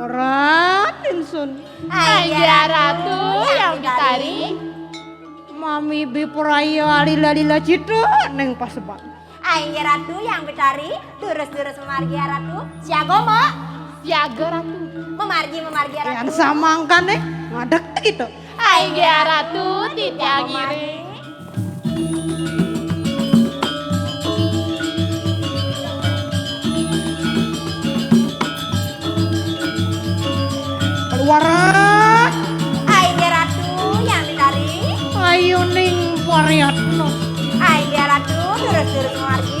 Raden sun. Enggak Ratu yang ditari. Mami biporaya lila-lila cita neng paseban. Ayo Ratu yang betari, terus memargi ya Ratu. Siago mo, Siaga Ratu. memargi ya Ratu. Yang samangkan nih ngadek gitu. Enggak Ratu tidak ngiri. Keluaran. Ayo Ratu yang betari. Ayo ning Pariatno. Ayo Ratu, terus memargi.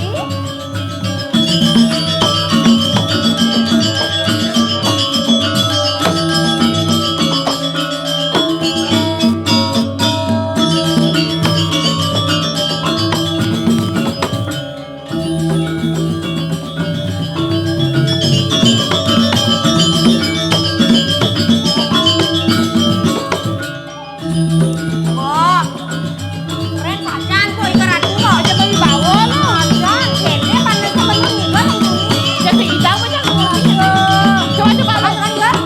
Oh, keren pacan tuh ikan Ratu loh. Cuma wibawa loh. Pacan, kene panas sebenarnya juga langsung. Jadi hidang macam coba Pacan enggak?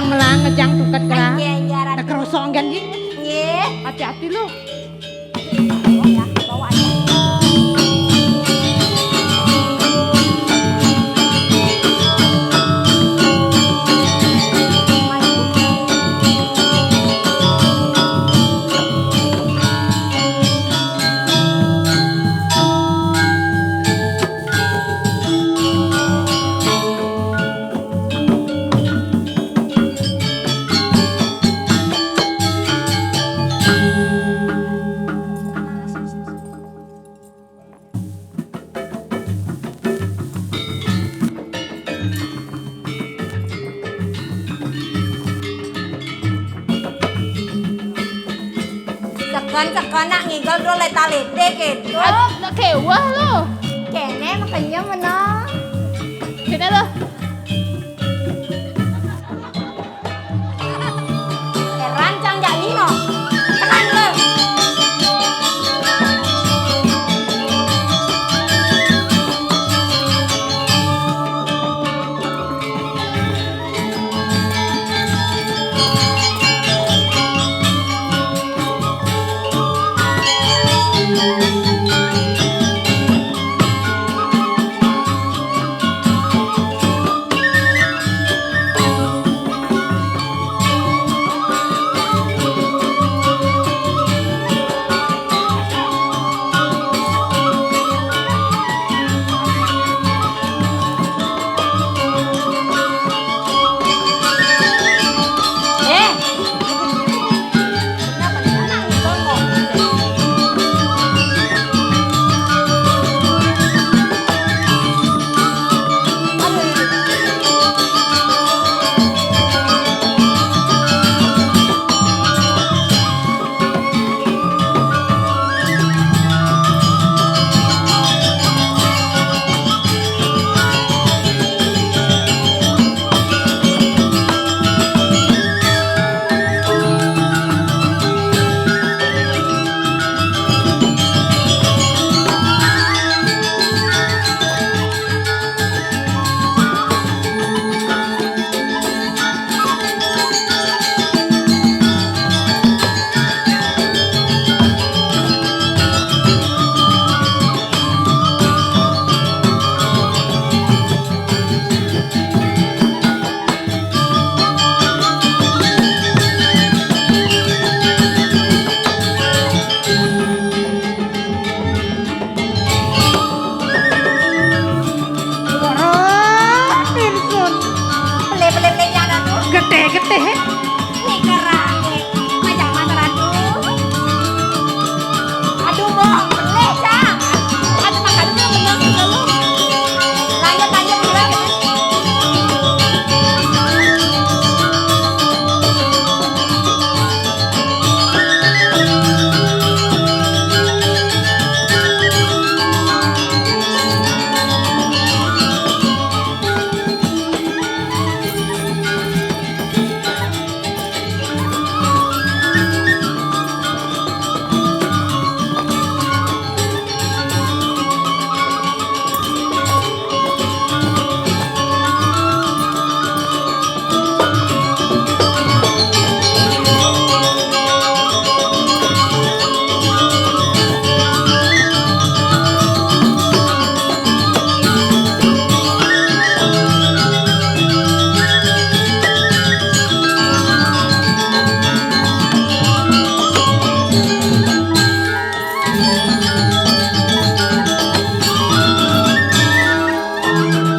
Melang ngejang tuket kera. Iya Ratu. Ada kerosong kan ji. Iya. hati-hati loh. Bawa ya, bawa aja. Sekan nak ngigel dulu leta-lete gitu. Nak kewah loh. Kene makanya menang. Sini loh. Rancang jadi no. Tekan lo. teh. Nih kerake, macam mata ratu. Aduh mau peleh cang. Ada makan tuh menang dulu. Lanjut ulang.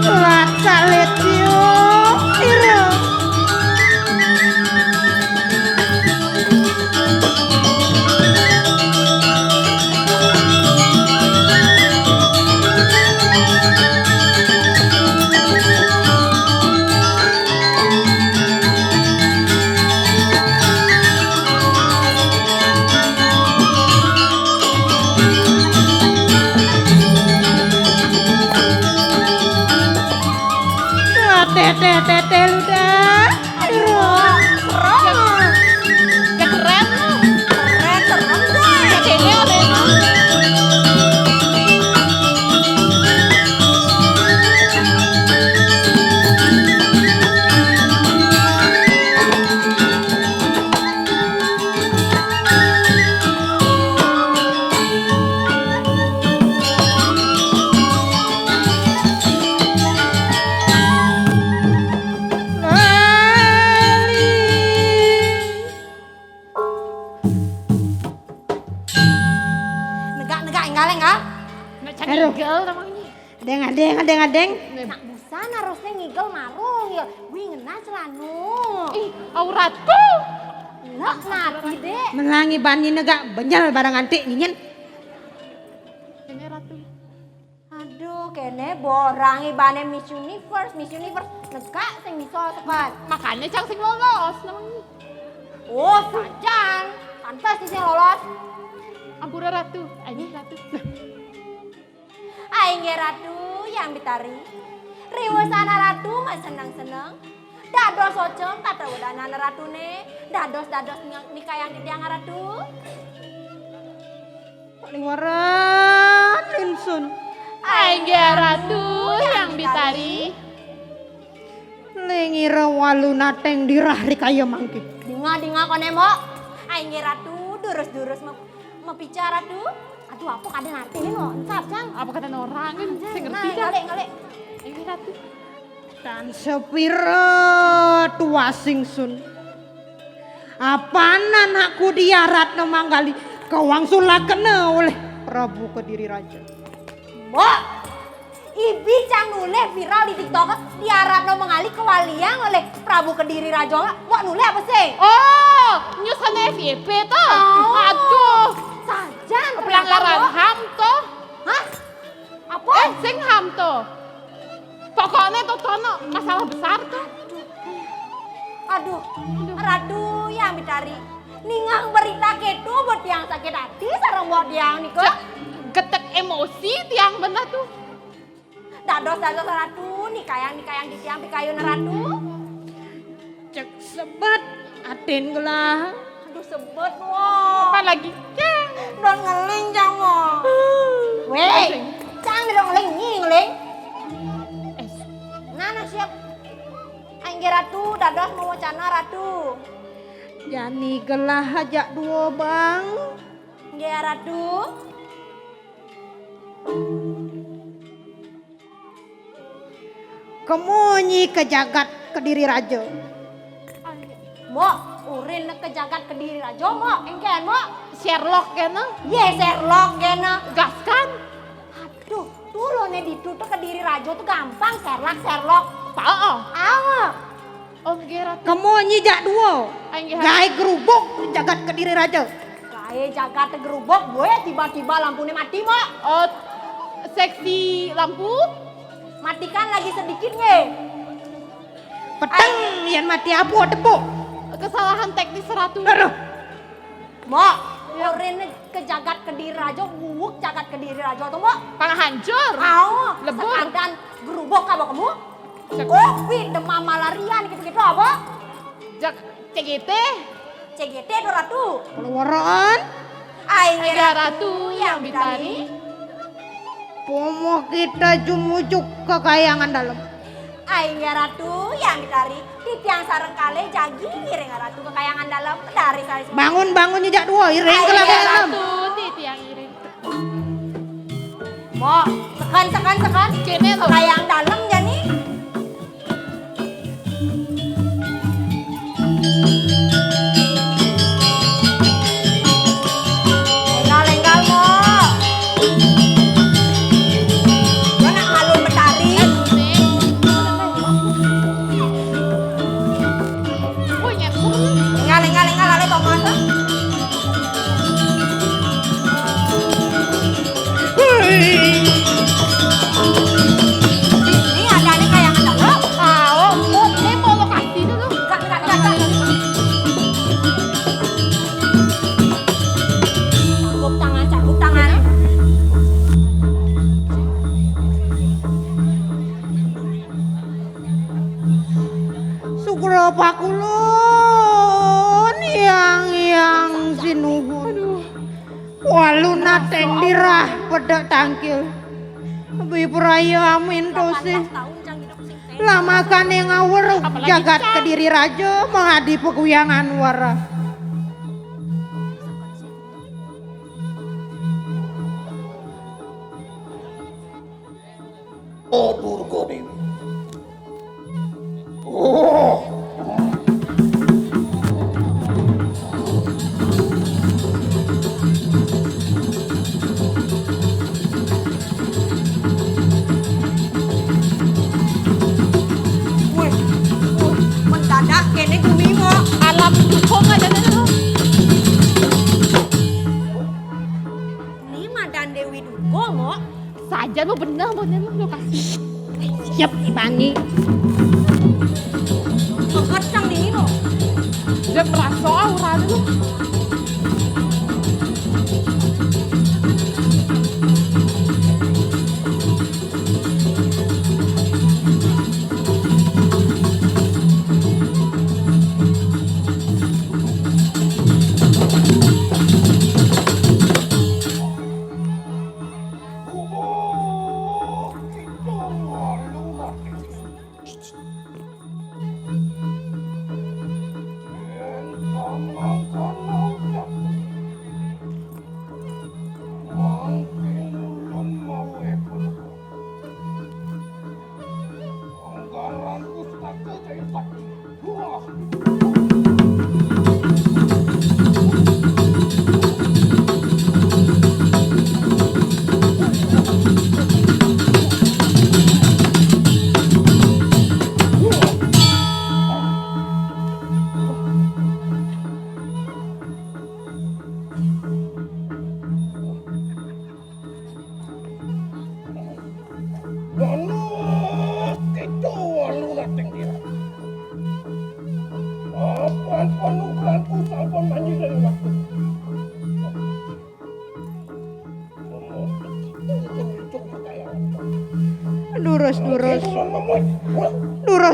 Rasa letio. Iro. Tete ludah. Iro. Ya keren lu. Keren deh. Kayaknya oleh lu. Negak enggaleng ah. Macam Aduh. eagle namanya. Adeng. Nak busan harusnya ngigel marung ya. Wih ngena celanu. Ih, auratku. Nak mati dek. Melangi bani negak benyal barang antik nginyen. Ini ratu. Aduh kene borang ibane Miss Universe. Negak sing bisa tekan. Makanya cang sing lolos namanya. Oh sajan. Pantas sih lolos. Ampura ratu. Ayo ratu. Aing ratu yang bitari. Riwasana ratu mah senang-senang. Dados ocem kata udana ratune. Dados nikah yang ditiang ratu. Liwaran insun. Aing ratu yang bitari. Lengira walu nateng dirahri kaya mangki. Dinga kone mo. Aing ratu durus mau bicara tuh. Aduh apa kada ngerti ini mo. Entar jang. Apa kata orang kan? Saya ngerti Nah, dah. ngale. Aing ratu. Dan sepira tua singsun. Apaan anakku diarat manggali kawang sulakena oleh Prabu Kediri Raja. Mbok, Ibi cang nule viral di TikTok diarap no mengali kewalian oleh Prabu Kediri Raja. Mbok nule apa sih? Oh, nyusun FYP tuh. Oh. Aduh, Sajan pelanggaran HAM tuh. Hah? Apa? Sing HAM tuh. Pokoknya tuh tono masalah besar tuh. Aduh, radu yang bitari. Ningang berita ketu buat yang sakit hati sarang buat yang nih kok. Getek emosi tiang bener tuh. Dados ratu nikah yang ditiang pikayu ratu. Cek sebet aten gelah. Aduh sebet wo. Apalagi cang. Don ngeling cang wo. Weh, cang don ngeling ngeling. Nana siap. Angge ratu dados mau wacana ratu. Jani gelah aja dua bang. Angge ratu. Kemunyi ke jagat Kediri Raja. Mo, urin ke jagat Kediri Raja mo, engken mo. Sherlock kena. Ye Sherlock gena. Gas kan? Aduh, tuh lo nih ditutup Kediri Raja tuh gampang Sherlock. Pao. Awa. Oh, nggih Ratu. Kamu nyijak dua. Nggih. Gawe gerubuk jagat Kediri Raja. Kae jagat gerubuk gue tiba-tiba lampunya mati mo. Oh, seksi lampu. Matikan lagi sedikit nge. Peteng yang mati apu tepuk. Kesalahan teknis Ratu. Aduh. Mo, rene ke jagat Kediri Raja, buuk jagat Kediri Raja tuh mo. Kang hancur. Au, Lebur. sekadang gerubuk apa kamu? Covid, demam malarian gitu-gitu apa? Jak CGT. CGT tuh Ratu. Keluaran. Ayah Ratu yang bitari. Pomo kita jumujuk ke kayangan dalam. Ayah Ratu yang ditari di tiang sareng kale jagi ngiring Ratu ke kayangan dalam dari saya. Bangun nyijak dua iring ke Ayah dalam. Ratu titi yang iring. Mo, sekan. Kene Ke loh. kayang dalam ya nih. Lenggal mo. Lo nak ngalun betari. Punya Lenggal ale kok masa. Ini ada nih kayangan dalam. mau lokasi dulu. Enggak. Cangkup tangan. Syukur pakulun yang sinuhun. Walu nateng dirah pedak tangkil. Bi peraya amin 18 tosih. tahun cang hidup sing sehat. Lama kan yang ngawur Apalagi jagat Cang. Kediri Raja menghadi peguyangan wara. Oh Durga Dewi. Oh. Wih, mendadak kene bumi mo. Alam dukung ada dulu. Ini Madan Dewi Durga mo. Saja lu bener lokasi. Siap dipangi. Ngeget cang di lo. Dia merasa aura dulu.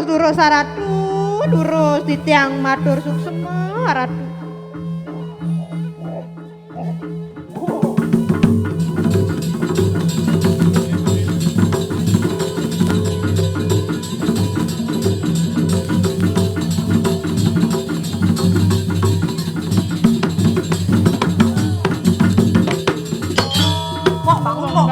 Durus Ratu, durus di tiang matur suksema Ratu. Kok bangun kok.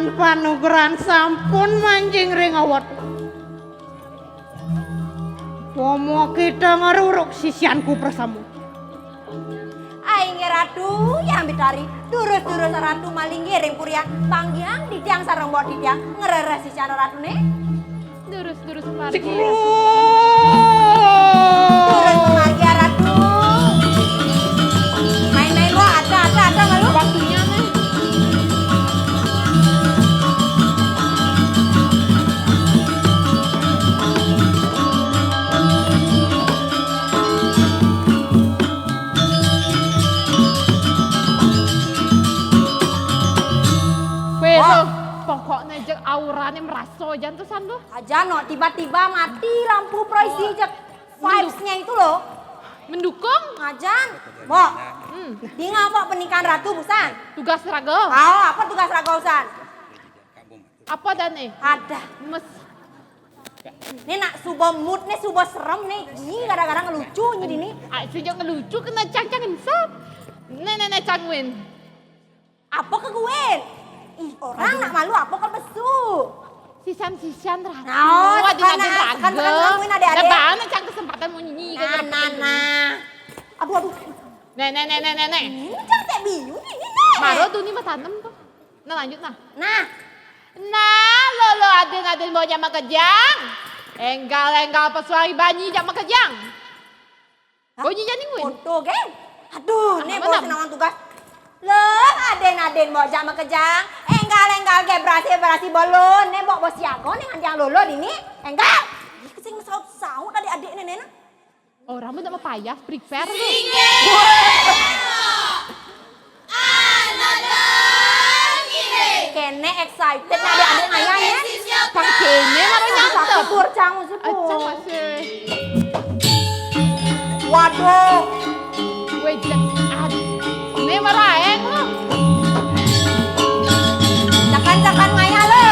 Nuhun panugrahan sampun mancing ring awat. Pomo kita ngaruruk sisianku persamu. Aing ratu yang bitari turus-turus ratu maling ngiring purian panggiang di tiang sarang bawa di tiang ngereres si cara ratu nih. Durus margi. Turun kemargi ratu. Main-main lo ada nggak lu? Waktunya nih. Wes, pokoknya jek aurane merasa jantusan tuh. Aja no tiba-tiba mati lampu proisi cek vibes-nya itu loh. Mendukung Ngajan, Mbok. Di ngapa pernikahan ratu busan? tugas raga. Oh, apa tugas ragausan? Apa dan Ada. mes Ini nak subuh mood nih subuh serem nih. Ini kadang-kadang ngelucu ini nih. sejak ngelucu kena cang-cangin sap. Nenek cangwin. Apa ke gue? Ih, orang nak malu apa ke besu? Sisan ratu. Oh, Adin tekan raga. ngomongin adik-adik. Nah, mana cang kesempatan mau nyanyi Nah. Aduh. Nenek. Ini cantik bingung ini nih. Maro tuh nih mah tanem tuh. Nah lanjut nah. Nah, Lo adin mau jama kejang. Enggal pesuai banyi jama kejang. Bunyi jadi win. foto geng. Aduh, nih Mana? bos nawang tugas. Loh, aden mau jama kejang. Enggal ge berasi bolon. Nih bos siago nih anjang lolo dini. Enggal. Ih, kesing saut tadi adik nenek. Orang mah udah payah prepare lu. Kene excited nih adik-adik ngayanya. Pang kene maro nyantep. Sakipur cang musik. Acang masih. Waduh. Gue jelek. Ini maro aeng lo. Cakan ngaya lo.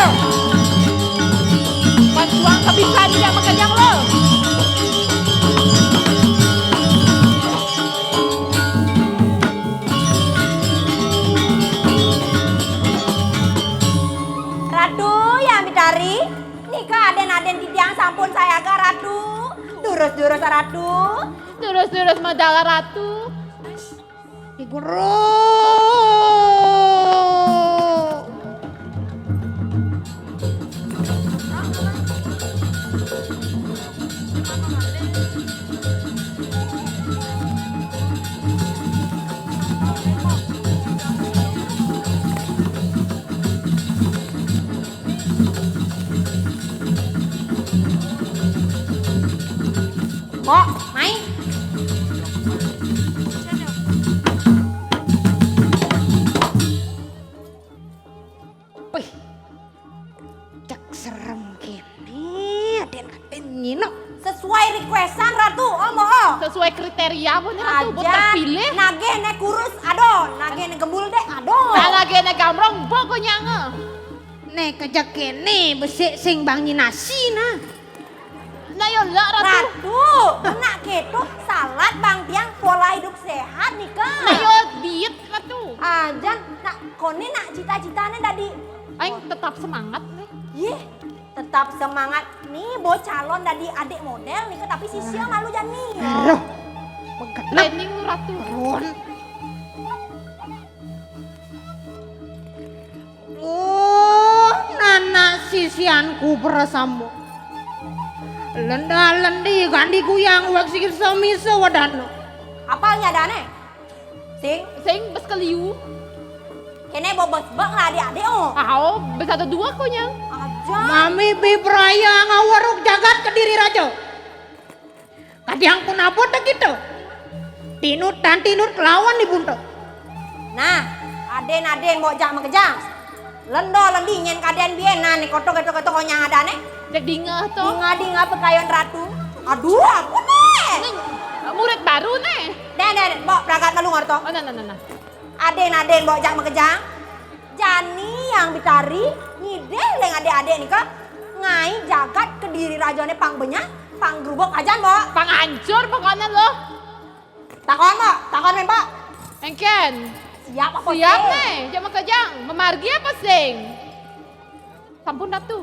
Pantuang kebisan jama kejang lo. Ratu yang bitari. Nikah aden di tiang sampun saya ke ratu. Durus ratu. Terus medala ratu. Guru. Kok, main? Wih, cek serem gini, aden nyino. Sesuai requestan ratu, oh. Sesuai kriteria apa nih ratu buat Aja, terpilih. nage ne kurus, aduh. Nage ne gembul deh, aduh. Nah lagi nek gamrong pokoknya nge. Nek kejak kene besik sing bang nasi nah. Nah yo lah ratu. Ratu, nak keto salad bang tiang pola hidup sehat nih kan. Nah yo diet ratu. Aja, nak kone nak cita-citanya tadi. Aing tetap semangat nih. Yeh, tetap semangat nih, bo calon dari adik model nih, tapi Sisil malu jani. Aduh, begenap. Training lu ratu. Ron. Nana sisianku perasammu. Lenda-lendi gandi kuyang wak sikir samiso wadano. Apalnya dane? Sing bes keliu. Kene bobos bang lah adik-adik oh. Aho, bes ada dua konya. Aja. Mami bibraya ngawaruk jagat kediri raja. Kadiang pun apa tak gitu. Tinut dan tinut lawan di buntu. Nah, aden mau jak makejang. Lendo lendi nyen kaden biena nih koto konyang ada nih. Dek dingah tuh. Dinga pekayon ratu. Aduh, aku nih. Ini murid baru nih. Den, bawa perangkat malu ngerto. Oh nah. Aden bawa jak makejang. Jani yang bitari ngide leng adik-adik nih kak. Ngai jagat kediri rajane pang benyak, pang gerubuk ajan, Mbak. Pang hancur pokoknya lo. Takon, Mbak. Takon, Mbak. Engken. Siap apa Siap nih, jam kejang. Memargi apa sing? sampun datu.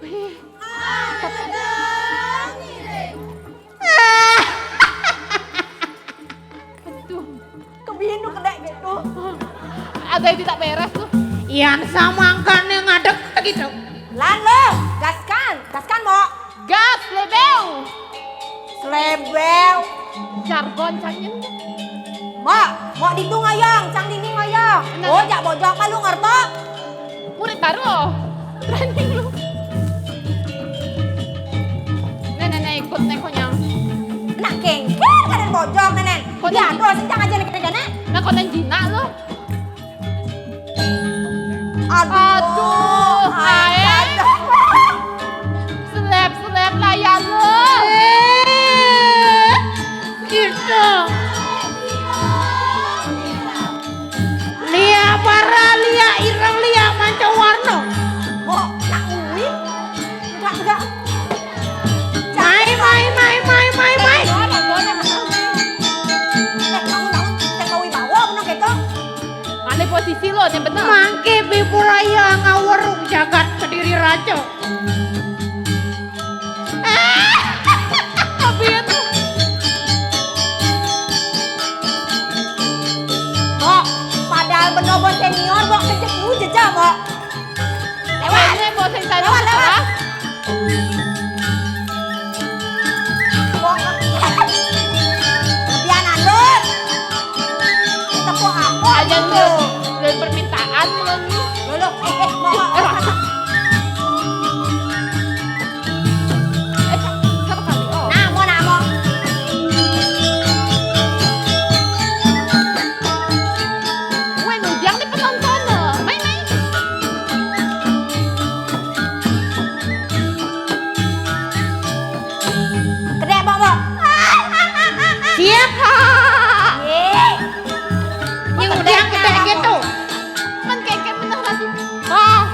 Wih, aduh, Kebinu kedek gitu. ada yang tidak beres tuh. Yang samangkan yang ngadek gitu. Lan lo, gaskan. Gaskan mo. Gas lebeu. Slebel. Jargon cangin. Mo ditu ngayong, cang dini ngayong. Oh, jak bojok malu ngerto? Murid baru oh. Training lu. Nenek ikut nekonyang. Nak kengker kaden bojok nenen. Kok Ya, jadi? terus cang aja nih kene. Nah konen jina lo. Aduh, ae. Seleb lah ya lo. Gitu. Lia para, lia ireng, lia mancawarno. Mo, nak uwin. Enggak. Mai. Kamu wibawa bener gitu. Mana posisi lo yang bener? Mangke bipuraya ngawarung jagat Kediri Raja. Tapi itu. Mo, padahal benobo senior mo kecek lu jejak mo. Lewat. Ini bosen saya Lewat. lah. Mo. Lebihan andut. Kita po apa Aja gitu. lu dari permintaan lo nih. Lo, mo. Satu kali oh. Nah, mo. Gue nujang di penonton lo. Main. Gede mo. Siap. Ye. Yang udah gede gitu. Man kayak bener lagi.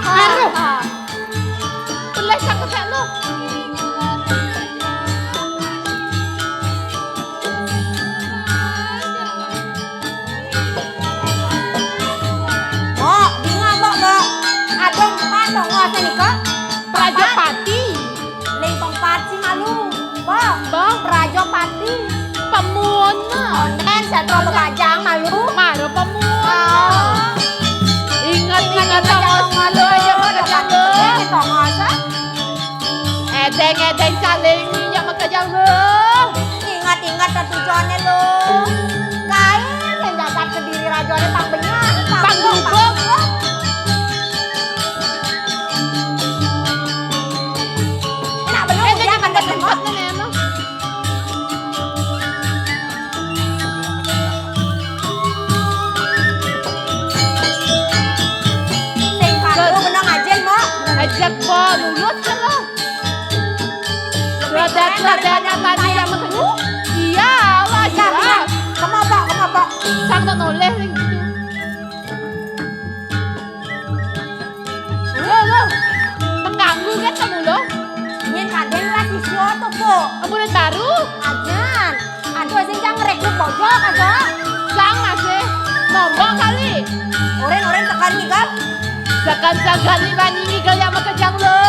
Haruh. Tulis aku cek lo. Mo, bingung mo. Adong patong ngose nih kok. Prajopati. Lempong pati malu. Bo, Bang. Prajopati. Pemuona. Onen setro bekajang malu. Maro pemuona. Oh. Ingat sama lo aja makajang lo. Kita ngose. Edeng saling yang makajang lo. Ingat tujuannya lo. Kain yang jagat Kediri Rajone pang benyang. Pang gubuk. Enak belum Edeng ya yang kan tempat nenek lo. Sing kado benang ajen mo. Ajak po lulus kan lo. Radat-radatnya tadi yang makanya. Iya lah jelas. Kamu apa? Sang tak noleh gitu. Lo. Mengganggu kan kamu lo? Nyen kaden lah sisyo tuh po. Murid baru. Ajan. Aduh sing jang rekrut pojok aja. Sang masih. Nombok kali. Oren tekan nih kan. Sakan-sakan ni bani ni gaya makajang lo.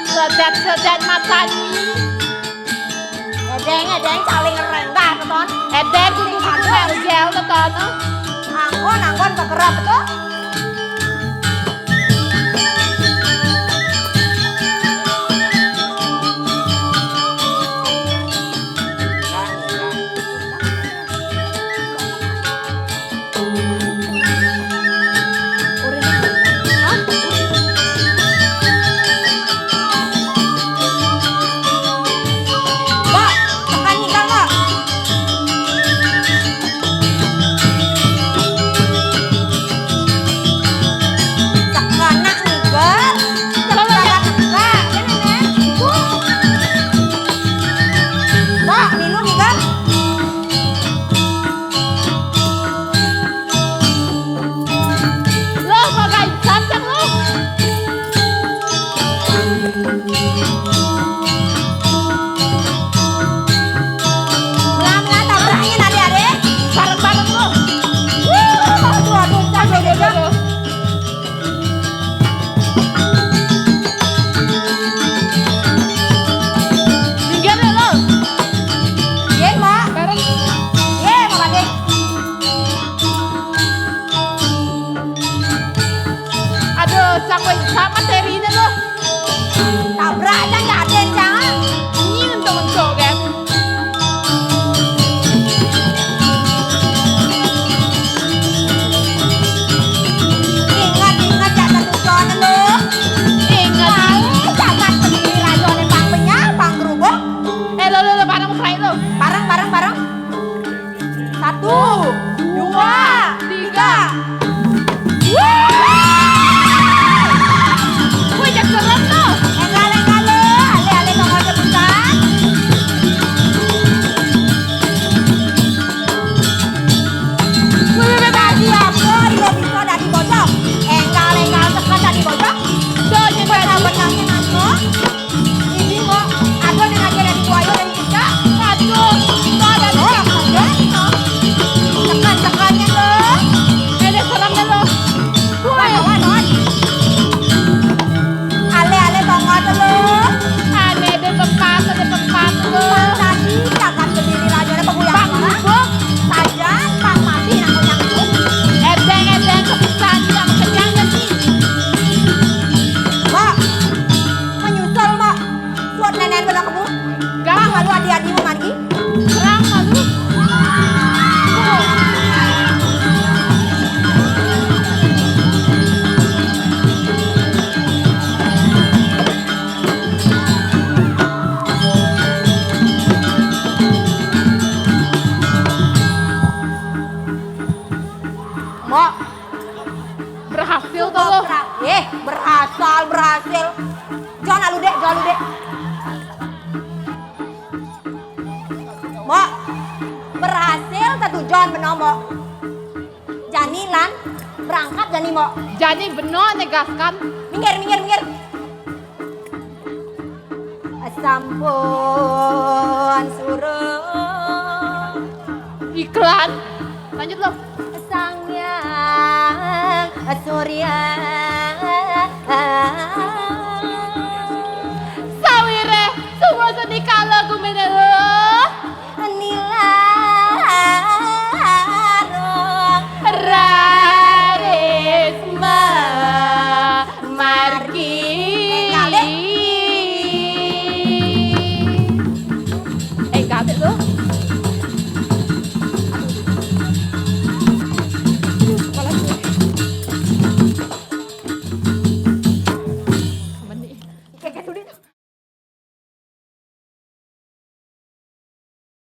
Sedat matani. Edeng caling rendah beton. Edek kudu kudu gel lo tono. Anggon kekerap betul. Mbak, tekan nih kan mbak. Mbak. Berhasil tuh lo. Berhasil. Jangan lu dek. Mbak, berhasil ketujuan benar Mbak. Jani lan berangkat Jani Mbak. Jadi benar negaskan. Minggir. Sampun suruh Iklan. Lanjut lo. sang yang surya